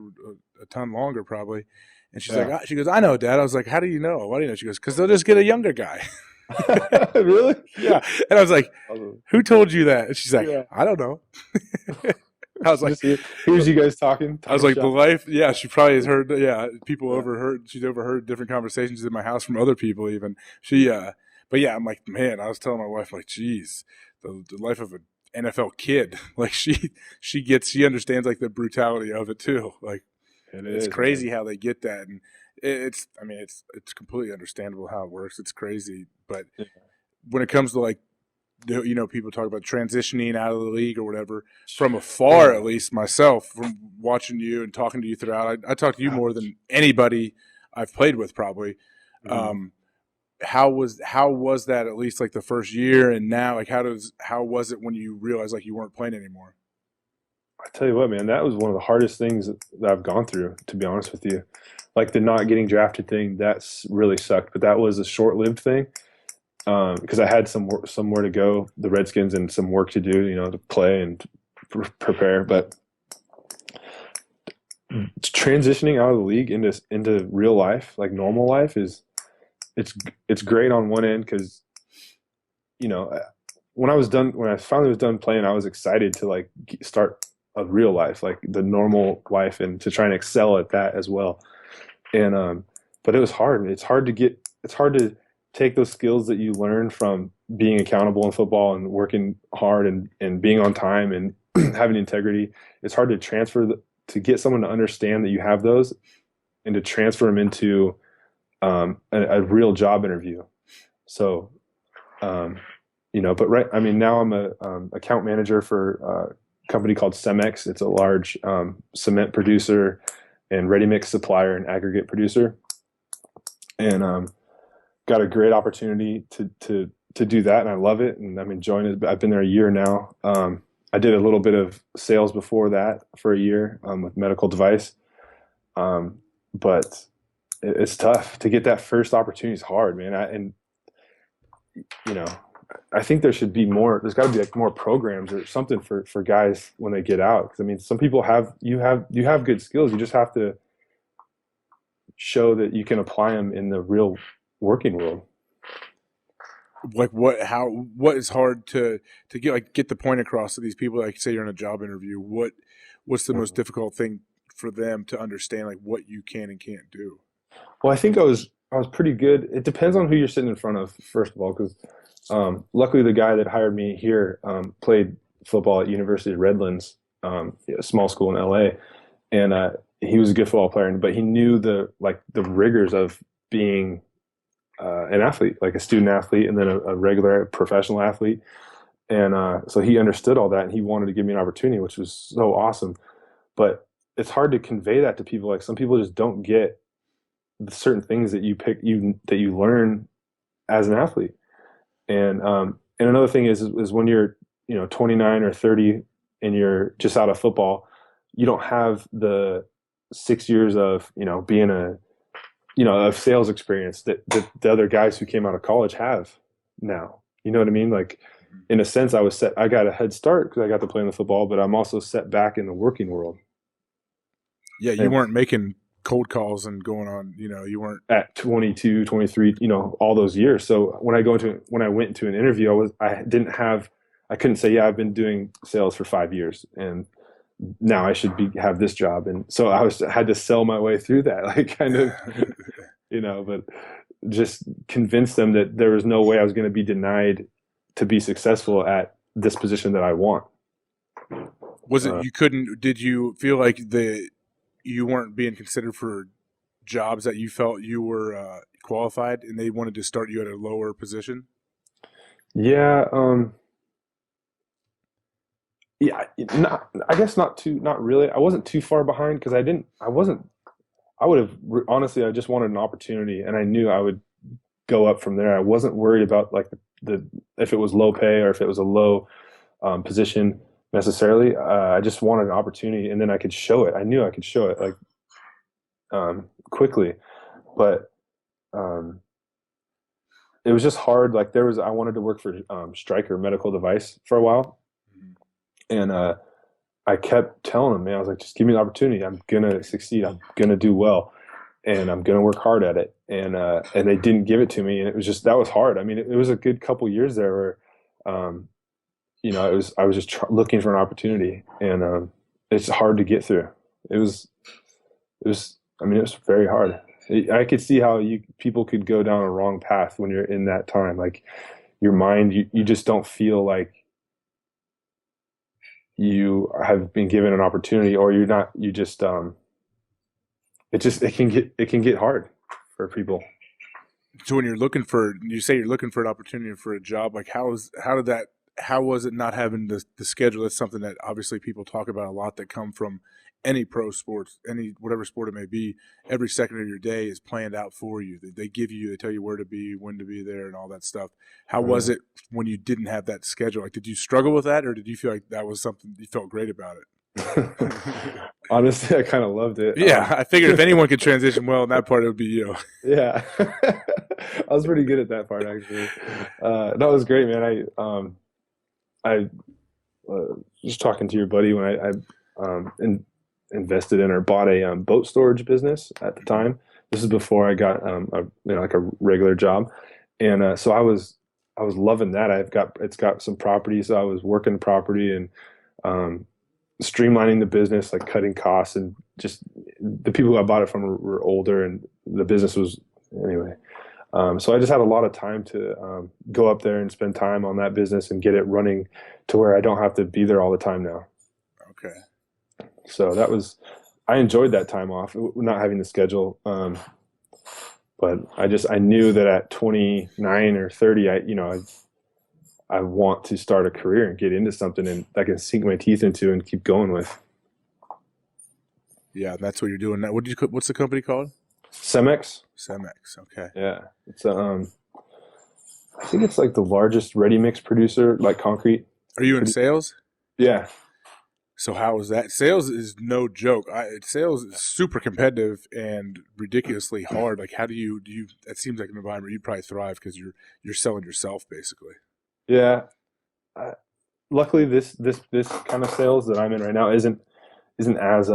a ton longer probably. And she's like, she goes, I know, Dad. I was like, how do you know? Why do you know? She goes, because they'll just get a younger guy. Really? Yeah. And I was like, who told you that? And she's like, I don't know. I was like, here's you guys talking. I was like, the life. Yeah, she probably has heard. Yeah, people overheard. She's overheard different conversations in my house from other people. Even but yeah, I'm like, man. I was telling my wife, like, geez, the life of an NFL kid. Like she understands like the brutality of it too. Like it's crazy how they get that, and it's completely understandable how it works. It's crazy, but when it comes to like, people talk about transitioning out of the league or whatever, from afar, at least myself, from watching you and talking to you throughout, I talk to you more than anybody I've played with probably. Mm-hmm. How was that at least like the first year, and now like how was it when you realized like you weren't playing anymore? I tell you what, man, that was one of the hardest things that I've gone through, to be honest with you. Like the not getting drafted thing, that's really sucked, but that was a short-lived thing. Because I had somewhere to go, the Redskins, and some work to do, to play and prepare. But transitioning out of the league into real life, like normal life, it's great on one end because, when I finally was done playing, I was excited to like start a real life, like the normal life, and to try and excel at that as well. And but it was hard. It's hard to take those skills that you learn from being accountable in football and working hard and being on time and having integrity. It's hard to transfer to get someone to understand that you have those and to transfer them into a real job interview. So, but now I'm a account manager for a company called Cemex. It's a large cement producer. and ready mix supplier and aggregate producer, and got a great opportunity to do that, and I love it, and I'm enjoying it. I've been there a year now. I did a little bit of sales before that for a year with medical device, but it's tough to get that first opportunity. It's hard, man. I think there should be more. There's got to be like more programs or something for guys when they get out. Because I mean, some people have good skills. You just have to show that you can apply them in the real working world. Like what is hard to get the point across to these people? Like say you're in a job interview, what's the most difficult thing for them to understand, like what you can and can't do? Well, I think I was pretty good. It depends on who you're sitting in front of, first of all, because luckily the guy that hired me here played football at University of Redlands, a small school in LA, and he was a good football player, but he knew the rigors of being an athlete, like a student athlete, and then a regular professional athlete. And so he understood all that, and he wanted to give me an opportunity, which was so awesome. But it's hard to convey that to people. Like some people just don't get the certain things that you learn as an athlete. And another thing is when you're 29 or 30 and you're just out of football, you don't have the 6 years of being of sales experience that the other guys who came out of college have now. You know what I mean? Like in a sense, I got a head start because I got to play in the football, but I'm also set back in the working world. Yeah, you weren't making cold calls and going on, you weren't at 22, 23, all those years. So when I went into an interview, I couldn't say, yeah, I've been doing sales for 5 years and now I should have this job. And so I had to sell my way through that, like kind of, but just convince them that there was no way I was going to be denied to be successful at this position that I want. Was it, did you feel like you weren't being considered for jobs that you felt you were qualified and they wanted to start you at a lower position? Yeah. Yeah, I guess not really. I wasn't too far behind because honestly, I just wanted an opportunity and I knew I would go up from there. I wasn't worried about like if it was low pay or if it was a low position necessarily. I just wanted an opportunity and then I could show it. I knew I could show it like quickly, but it was just hard. Like I wanted to work for Stryker Medical Device for a while. And I kept telling them, man, I was like, just give me the opportunity. I'm going to succeed. I'm going to do well. And I'm going to work hard at it. And they didn't give it to me. And it was just, that was hard. I mean, it was a good couple years there where, I was just looking for an opportunity. And it's hard to get through. It was very hard. I could see how people could go down a wrong path when you're in that time. Like your mind, you just don't feel like you have been given an opportunity, or you're not. You just it can get hard for people. So when you say you're looking for an opportunity for a job, like how was it not having the schedule? That's something that obviously people talk about a lot that come from any pro sports, whatever sport it may be. Every second of your day is planned out for you. They tell you where to be, when to be there, and all that stuff. How was it when you didn't have that schedule? Like, did you struggle with that, or did you feel like that was something you felt great about it? Honestly, I kind of loved it. Yeah, I figured if anyone could transition well in that part, it would be you. Yeah, I was pretty good at that part actually. That was great, man. I was talking to your buddy when I invested in or bought a boat storage business at the time. This is before I got like a regular job, and so I was loving that. It's got some property, so I was working the property and streamlining the business, like cutting costs, and just the people who I bought it from were older, and the business was anyway. So I just had a lot of time to go up there and spend time on that business and get it running to where I don't have to be there all the time now. Okay. So I enjoyed that time off, not having the schedule. But I knew that at 29 or 30, I want to start a career and get into something and I can sink my teeth into and keep going with. Yeah, that's what you're doing now. What's the company called? Cemex. Cemex. Okay. Yeah, it's I think it's like the largest ready mix producer, like concrete. Are you in sales? Yeah. So how is that? Sales is no joke. Sales is super competitive and ridiculously hard. Like, how do you? That seems like an environment you'd probably thrive because you're selling yourself basically. Yeah. Luckily, this kind of sales that I'm in right now isn't as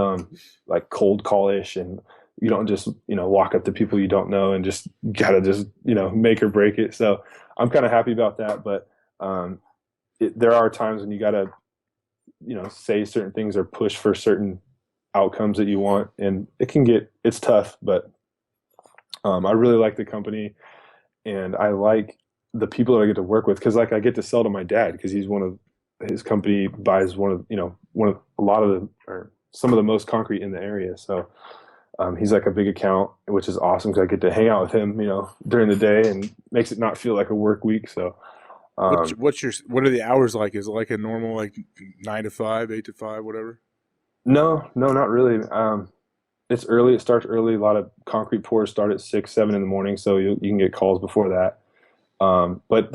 like cold call-ish, and you don't just walk up to people you don't know and just gotta just make or break it. So I'm kind of happy about that. But there are times when you gotta say certain things or push for certain outcomes that you want, and it's tough. But I really like the company, and I like the people that I get to work with, because like I get to sell to my dad, because his company buys some of the most concrete in the area. So he's like a big account, which is awesome because I get to hang out with him, during the day, and makes it not feel like a work week. So what are the hours like? Is it like a normal, like 9 to 5, 8 to 5, whatever? No, not really. It's early. It starts early. A lot of concrete pours start at 6, 7 in the morning, so you can get calls before that. But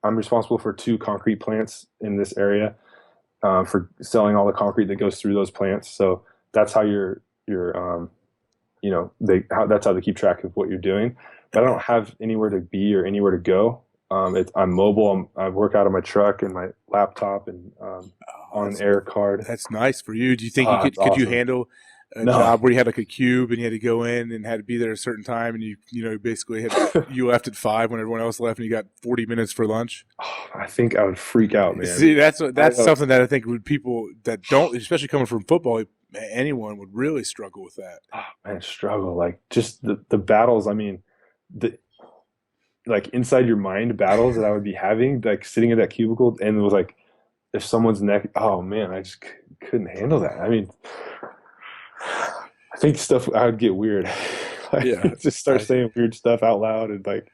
I'm responsible for 2 concrete plants in this area, for selling all the concrete that goes through those plants. So that's how that's how they keep track of what you're doing. But I don't have anywhere to be or anywhere to go. I'm mobile. I work out of my truck and my laptop and on an air card. That's nice for you. Do you think could awesome. you handle a job where you had like a cube and you had to go in and had to be there at a certain time, and you basically you left at 5 when everyone else left, and you got 40 minutes for lunch? Oh, I think I would freak out, man. See, that's something that I think people that don't, especially coming from football, anyone would really struggle with that. Oh, man, struggle. Like just the battles. I mean, like inside your mind battles that I would be having, like sitting in that cubicle, and it was like, if someone's neck, oh man, I just couldn't handle that. I mean, I think I would get weird. Just start saying weird stuff out loud, and like.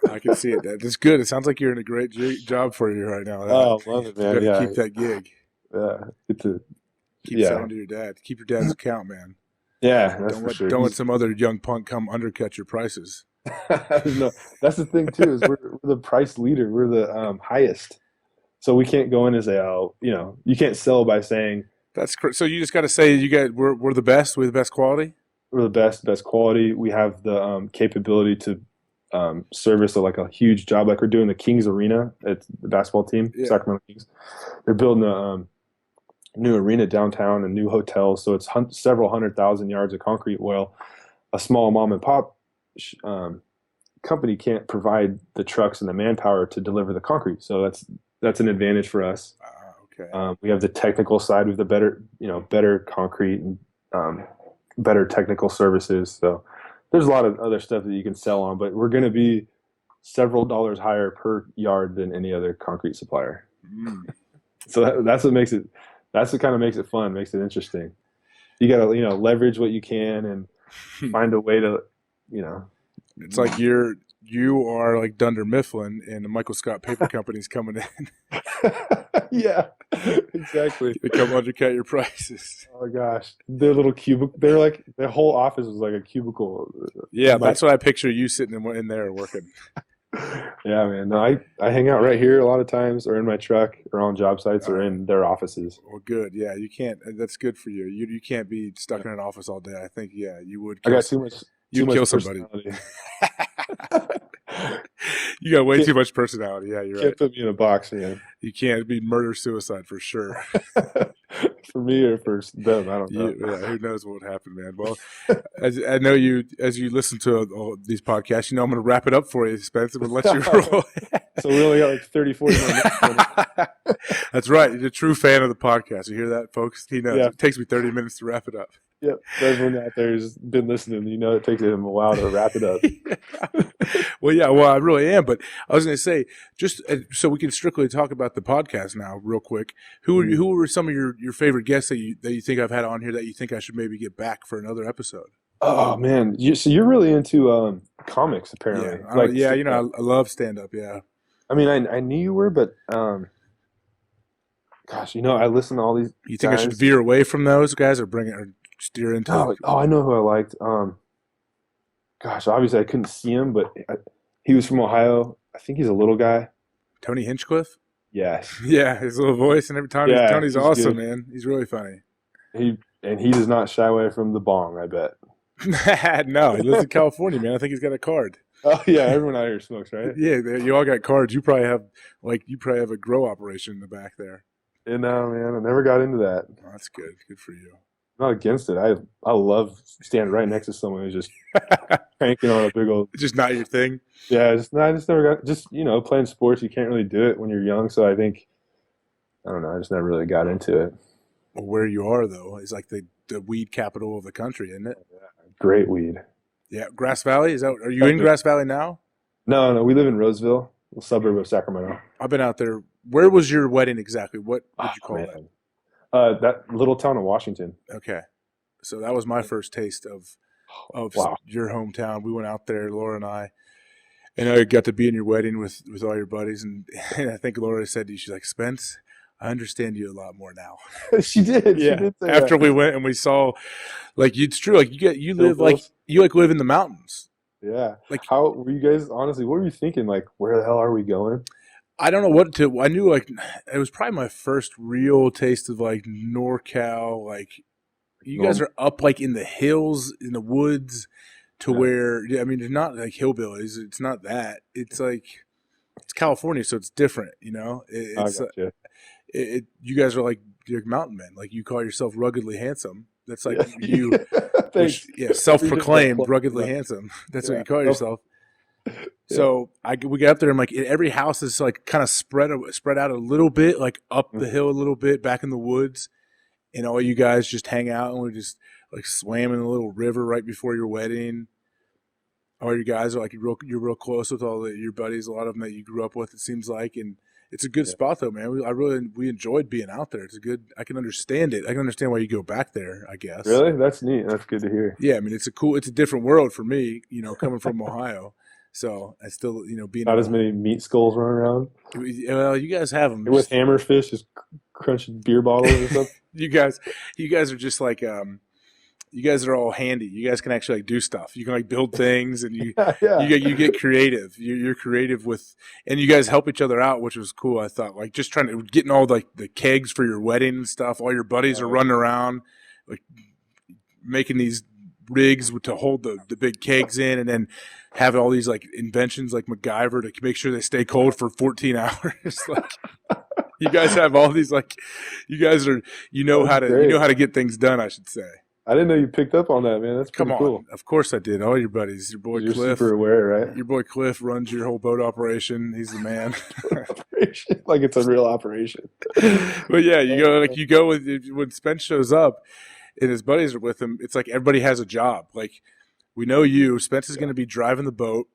I can see it. That's good. It sounds like you're in a great job for you right now. Oh, love it, man. Yeah, keep that gig. Yeah, keep selling to your dad. Keep your dad's account, man. Yeah, that's for sure. Don't let some other young punk come undercut your prices. No, that's the thing too. Is we're the price leader. We're the highest, so we can't go in and say, you can't sell by saying. That's so you just got to say we're the best. We're the best quality. We're the best quality. We have the capability to service a huge job, like we're doing the Kings Arena at the basketball team, Sacramento Kings. They're building a new arena downtown and new hotels, so it's several 100,000 yards of concrete. Well, a small mom and pop company can't provide the trucks and the manpower to deliver the concrete, so that's an advantage for us. Okay. We have the technical side with the better concrete and better technical services. So there's a lot of other stuff that you can sell on, but we're going to be several dollars higher per yard than any other concrete supplier. So that's what makes it. That's what kind of makes it fun, makes it interesting. You got to leverage what you can and find a way to It's like you are like Dunder Mifflin, and the Michael Scott Paper Company's coming in. Yeah, exactly. They come undercut your prices. Oh gosh, their little cubicle. They're like their whole office was like a cubicle. Yeah, that's what I picture you sitting in there working. Yeah, man. No, I hang out right here a lot of times, or in my truck, or on job sites, or in their offices. Well, good. Yeah, you can't. That's good for you. You can't be stuck in an office all day. I think. Yeah, you would. I got too much. You'd kill somebody. You got way too much personality. Yeah, you're right. Can't put me in a box, man. You can't be murder-suicide for sure. For me or for them, I don't know. Who knows what would happen, man. Well, as you listen to all these podcasts, I'm going to wrap it up for you, Spence, and let you roll. So we only got like 30, 40 minutes. That's right. You're a true fan of the podcast. You hear that, folks? He knows. Yeah. It takes me 30 minits to wrap it up. Yep. Everyone out there has been listening. It takes them a while to wrap it up. Well, I really am. But I was going to say, just so we can strictly talk about the podcast now, real quick. Who were some of your favorite guests that you think I've had on here that you think I should maybe get back for another episode? Oh man, so you're really into comics, apparently. I love stand up. Yeah. I mean, I knew you were, but Gosh, I listen to all these You think I should guys. veer away from those guys or bring it or steer into? Oh, I know who I liked. Gosh, obviously I couldn't see him, but he was from Ohio. I think he's a little guy. Tony Hinchcliffe. Yes. Yeah, his little voice and every time. Yeah, Tony's he's awesome, good. man. He's really funny. He does not shy away from the bong, I bet. No, he lives in California, man. I think he's got a card. Oh yeah, everyone out here smokes, right? Yeah, you all got cards. You probably have a grow operation in the back there. And no, man, I never got into that. Oh, that's good. Good for you. I'm not against it. I love standing right next to someone who's just cranking on a big old. It's just not your thing. Yeah, I just never got. Just playing sports, you can't really do it when you're young. So I think I don't know. I just never really got into it. Well, where you are though is like the weed capital of the country, isn't it? Great weed. Yeah, Grass Valley. Are you in Grass Valley now? No, we live in Roseville, a suburb of Sacramento. I've been out there. Where was your wedding exactly? What would you call that? That little town of Washington. Okay, so that was my first taste of Wow. your hometown. We went out there, Laura and I got to be in your wedding with all your buddies, and I think Laura said to you, she's like, Spence, I understand you a lot more now. She did. Yeah. She did say After that. we went and we saw, like, it's true. Like you live live in the mountains. Yeah. Like, how were you guys? Honestly, what were you thinking? Like, where the hell are we going? I don't know what to. I knew like it was probably my first real taste of like NorCal. Like, you guys are up like in the hills, in the woods, to where they're not like hillbillies. It's not that. It's like it's California, so it's different. It's I gotcha. You guys are like mountain men. Like you call yourself ruggedly handsome. That's like you. Thanks. Self-proclaimed ruggedly handsome. That's what you call yourself. So we get up there and like every house is like kind of spread out a little bit, like up the hill a little bit, back in the woods, and all you guys just hang out and we just like swam in a little river right before your wedding. All you guys are like you're real close with all your buddies, a lot of them that you grew up with. It seems like, and it's a good spot though, man. We enjoyed being out there. It's a good. I can understand it. I can understand why you go back there. I guess. Really, that's neat. That's good to hear. Yeah, it's a different world for me. Coming from Ohio. So I still, being not as many meat skulls running around. Well, you guys have them with hammerfish, just crunching beer bottles or something. you guys are just like, you guys are all handy. You guys can actually like do stuff. You can like build things, and you get creative. You're creative and you guys help each other out, which was cool. I thought like just getting all like the kegs for your wedding and stuff. All your buddies are running around, like making these rigs to hold the big kegs in, and then have all these like inventions like MacGyver to make sure they stay cold for 14 hours. Like you guys have all these like you guys are how to get things done, I should say. I didn't know you picked up on that, man. That's pretty cool. Of course I did. All your buddies, your boy You're Cliff. Super aware, right? Your boy Cliff runs your whole boat operation. He's the man. Like it's a real operation. But yeah, you go with when Spence shows up and his buddies are with him. It's like everybody has a job. Like we know you. Spence is going to be driving the boat,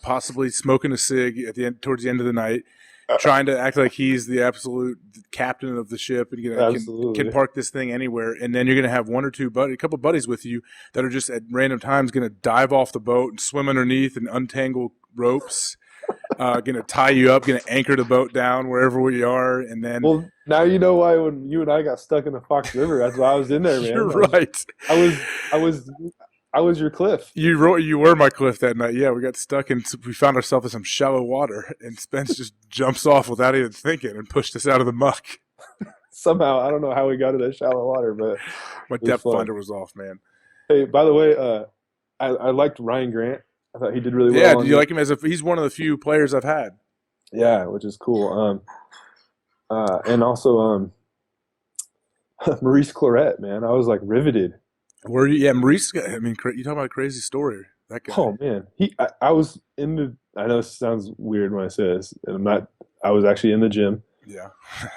possibly smoking a cig towards the end of the night, trying to act like he's the absolute captain of the ship and can park this thing anywhere. And then you're going to have a couple buddies with you that are just at random times going to dive off the boat and swim underneath and untangle ropes. Going to tie you up, going to anchor the boat down wherever we are, and then. Well, now you know why when you and I got stuck in the Fox River. That's why I was in there, man. You're right. I was your Cliff. You were my Cliff that night. Yeah, we got stuck and we found ourselves in some shallow water, and Spence just jumps off without even thinking and pushed us out of the muck. Somehow, I don't know how we got to that shallow water, but my depth finder was off, man. Hey, by the way, I liked Ryan Grant. I thought he did really well. Yeah, do you like him he's one of the few players I've had. Yeah, which is cool. And also Maurice Claret, man. I was like riveted. Were you? Yeah, Maurice. You talking about a crazy story. That guy. Oh man, I was in the. I know it sounds weird when I say this, and I'm not. I was actually in the gym. Yeah.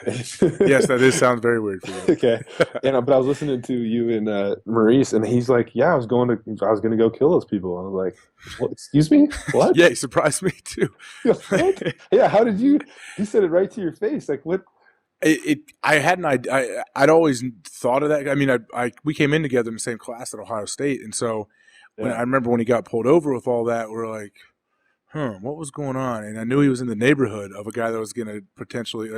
Yes, that sounds very weird for you. Okay. But I was listening to you and Maurice, and he's like, "Yeah, I was going to go kill those people." I was like, "What? Excuse me? What?" Yeah, he surprised me too. What? Yeah, how did you? He said it right to your face. Like what? I hadn't. I'd always thought of that. We came in together in the same class at Ohio State, and so when I remember when he got pulled over with all that, we're like, what was going on? And I knew he was in the neighborhood of a guy that was going to potentially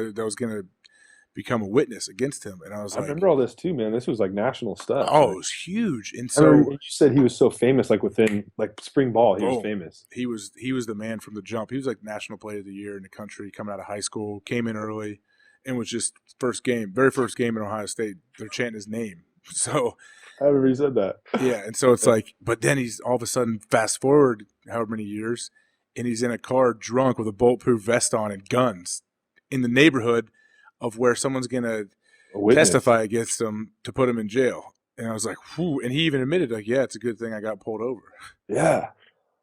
become a witness against him. And I was I like, remember all this too, man. This was like national stuff. oh, Like, it was huge. And I remember so you said he was so famous, like within like spring ball, he was boom, famous. he was the man from the jump. He was like National Player of the Year in the country coming out of high school, came in early, and was just very first game in Ohio State, they're chanting his name. So I remember you said that. yeah, and so it's like, but then he's all of a sudden fast forward however many years, and he's in a car drunk with a bulletproof vest on and guns in the neighborhood of where someone's gonna testify against him to put him in jail. And I was like, whew. And he even admitted, like, yeah, it's a good thing I got pulled over. Yeah.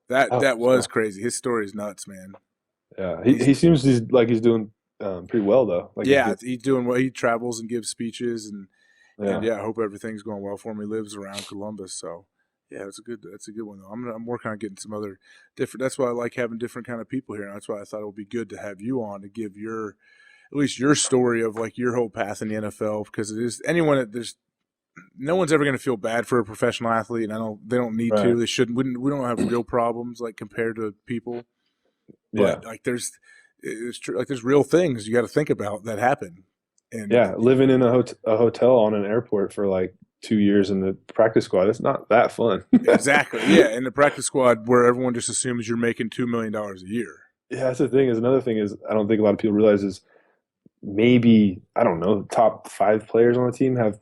That was crazy. His story is nuts, man. Yeah. He seems like he's doing pretty well though. Like yeah, he's doing well. He travels and gives speeches, and yeah. I hope everything's going well for him. He lives around Columbus, so yeah, that's a good one though. I'm working on getting some other different. That's why I like having different kind of people here. And that's why I thought it would be good to have you on to give at least your story of like your whole path in the NFL, because it is no one's ever going to feel bad for a professional athlete, and they don't need to. They shouldn't. We don't have real problems like compared to people, but like there's real things you got to think about that happen. And living in a hotel on an airport for like 2 years in the practice squad, it's not that fun. Exactly. Yeah, in the practice squad where everyone just assumes you're making $2 million a year. Yeah, that's the thing. Another thing is I don't think a lot of people realize is maybe, I don't know, top 5 players on the team have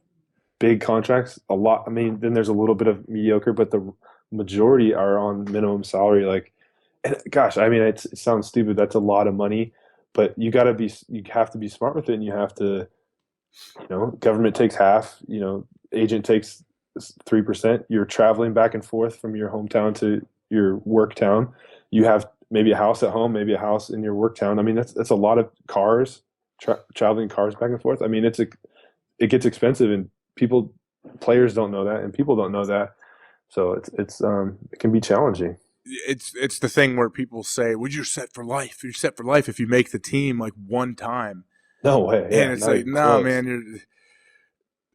big contracts. A lot. I mean, then there's a little bit of mediocre, but the majority are on minimum salary. Like, and gosh, I mean, it sounds stupid. That's a lot of money, but you have to be smart with it, and you have to, government takes half. Agent takes 3%. You're traveling back and forth from your hometown to your work town. You have maybe a house at home, maybe a house in your work town. I mean, that's a lot of cars, traveling cars back and forth. I mean, it gets expensive, and players don't know that, and people don't know that. So it can be challenging. It's the thing where people say, well, you're set for life. You're set for life if you make the team like one time. No way. Yeah, and it's like, no, man,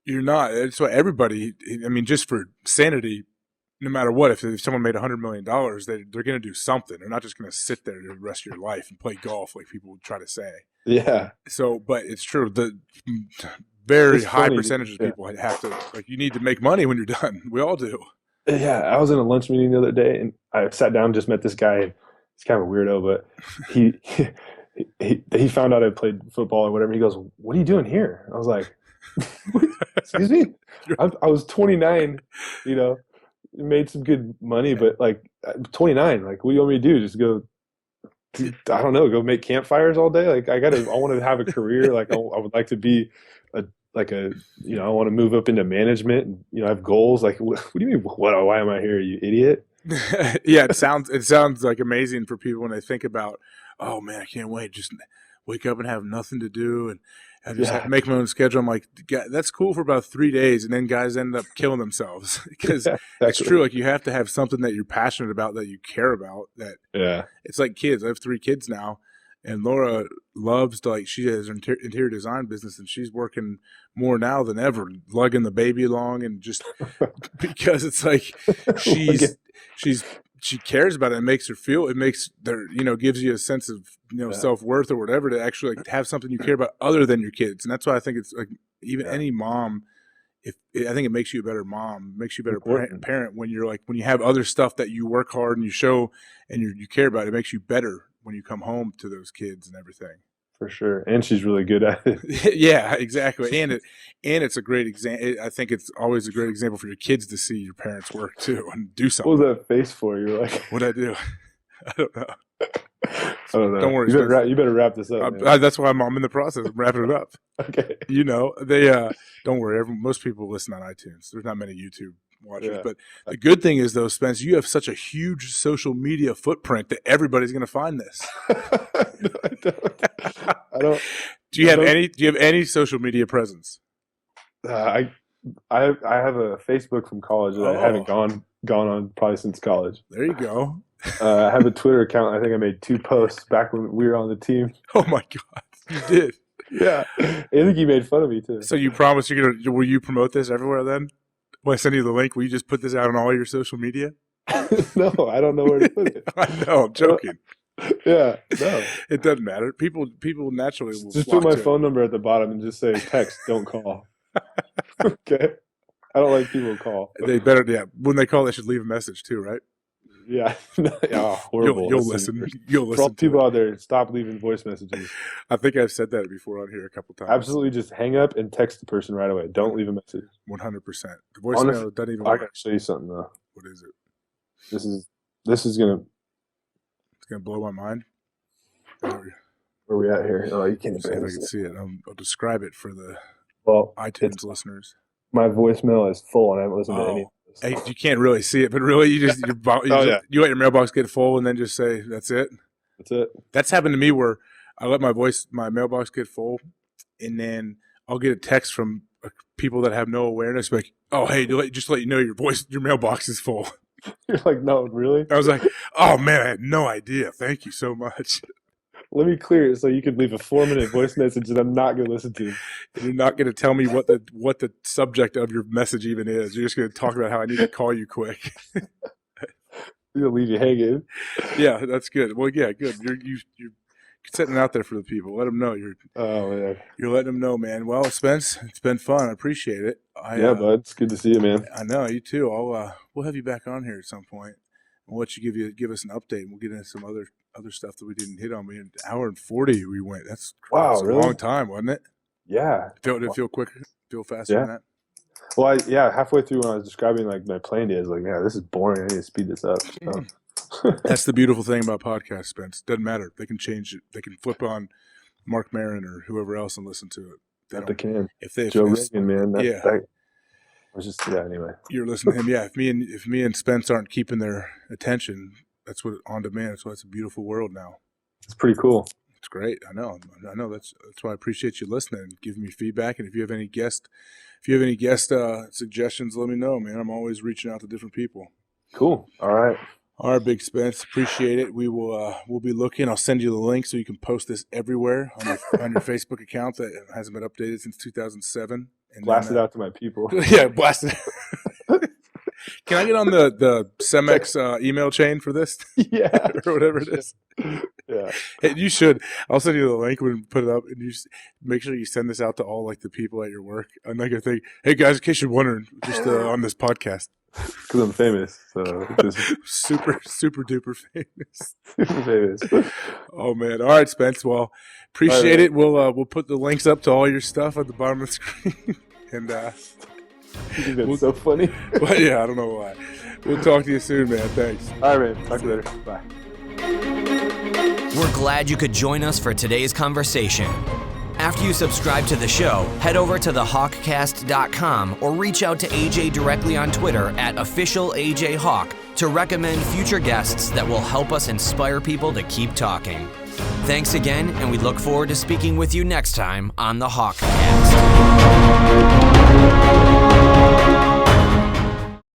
you're not. It's what everybody, I mean, just for sanity, no matter what, if someone made $100 million, they're going to do something. They're not just going to sit there the rest of your life and play golf like people would try to say. Yeah. So, but it's true. The very high percentage of people have to, like, you need to make money when you're done. We all do. Yeah. I was in a lunch meeting the other day, and I sat down and just met this guy. And he's kind of a weirdo, but he found out I played football or whatever. He goes, "What are you doing here?" I was like, "Excuse me." I was 29, made some good money, but like 29, like, what do you want me to do? Just go, I don't know, go make campfires all day? Like, I want to have a career. Like, I would like to be I want to move up into management, and, I have goals. Like, what do you mean? Why am I here? You idiot. Yeah. It sounds like amazing for people when they think about, oh man, I can't wait. Just wake up and have nothing to do. And I just have to make my own schedule. I'm like, that's cool for about 3 days, and then guys end up killing themselves because it's true. Like, you have to have something that you're passionate about, that you care about. It's like kids. I have 3 kids now, and Laura loves to, like, she has an interior design business, and she's working more now than ever, lugging the baby along, and just because it's like she cares about it. It makes her feel. It makes gives you a sense of self-worth or whatever, to actually like have something you care about other than your kids. And that's why I think it's like even any mom. I think it makes you a better mom, makes you a better parent when you have other stuff that you work hard and you show and you care about. It makes you better when you come home to those kids and everything. For sure. And she's really good at it. Yeah, exactly. And it's a great example. I think it's always a great example for your kids to see your parents work too and do something. What was that face for? You're like, what'd I do? I don't know. I don't know. Don't worry. You better wrap this up. That's why I'm in the process of wrapping it up. Okay. They don't worry. Most people listen on iTunes. There's not many YouTube watchers. Yeah. But the good thing is, though, Spence, you have such a huge social media footprint that everybody's going to find this. No, I don't. Do you have any social media presence? I have a Facebook from college that I haven't gone on probably since college. There you go. I have a Twitter account. I think I made 2 posts back when we were on the team. Oh my God, you did. Yeah, I think you made fun of me too. So you promise will you promote this everywhere then? When I send you the link, will you just put this out on all your social media? No, I don't know where to put it. I know, I'm joking. Yeah, no. It doesn't matter. People naturally will Just flock put my to it. phone number at the bottom and just say text, don't call. Okay. I don't like people who call. They better, yeah. When they call, they should leave a message too, right? Yeah. Oh, horrible. You'll listen. You'll For all listen. people out there, stop leaving voice messages. I think I've said that before on here a couple times. Absolutely, just hang up and text the person right away. Don't leave a message. 100%. The voicemail doesn't even I work. gotta show you something though. What is it? This is gonna. It's gonna blow my mind. Where Where we at here? Oh, you can't see if I even can see it. I'll describe it for the iTunes listeners. My voicemail is full, and I haven't listened to any of this. Hey, you can't really see it, but really, you let your mailbox get full, and then just say that's it. That's it. That's happened to me where I let my mailbox get full, and then I'll get a text from people that have no awareness, like, "Oh, hey, just to let you know, your mailbox is full." You're like, no, really? I was like, "Oh man, I had no idea. Thank you so much." Let me clear it so you could leave a 4-minute voice message that I'm not going to listen to. You're not going to tell me what the subject of your message even is. You're just going to talk about how I need to call you quick. You'll leave you hanging. Yeah, that's good. Well, yeah, good. You're setting it out there for the people. Let them know you're letting them know, man. Well, Spence, it's been fun. I appreciate it. Yeah, bud. It's good to see you, man. I know you too. We'll have you back on here at some point. We'll let you give us an update. And we'll get into some other stuff that we didn't hit on. We had an hour and 40 we went. That's a long time, wasn't it? Yeah. Did it feel quicker? Feel faster than that? Well, halfway through when I was describing like my playing days, like, yeah, this is boring. I need to speed this up. So. That's the beautiful thing about podcasts, Spence. Doesn't matter. They can change it. They can flip on Mark Maron or whoever else and listen to it. They can. If Joe Rogan, man. That was just anyway. You're listening to him. Yeah. If me and Spence aren't keeping their attention, that's what on demand. That's why it's a beautiful world now. It's pretty cool. It's great. I know. That's why I appreciate you listening and giving me feedback. And if you have any guest suggestions, let me know, man. I'm always reaching out to different people. Cool. All right, Big Spence. Appreciate it. We'll be looking. I'll send you the link so you can post this everywhere on your Facebook account that hasn't been updated since 2007. And blast it out to my people. Yeah, blast it. Can I get on the Cemex email chain for this? Yeah. Or whatever it is. Yeah. Hey, you should. I'll send you the link when we put it up, and you make sure you send this out to all like the people at your work. I'm not gonna think, hey guys, in case you're wondering, just on this podcast. Because I'm famous, so super duper famous. Super famous. Oh man! All right, Spence. Well, appreciate it. We'll put the links up to all your stuff at the bottom of the screen, and you think that's so funny. Well, yeah, I don't know why. We'll talk to you soon, man. Thanks. All right, man. Talk to you later. Bye. We're glad you could join us for today's conversation. After you subscribe to the show, head over to thehawkcast.com or reach out to AJ directly on Twitter at @officialAJHawk to recommend future guests that will help us inspire people to keep talking. Thanks again, and we look forward to speaking with you next time on the HawkCast.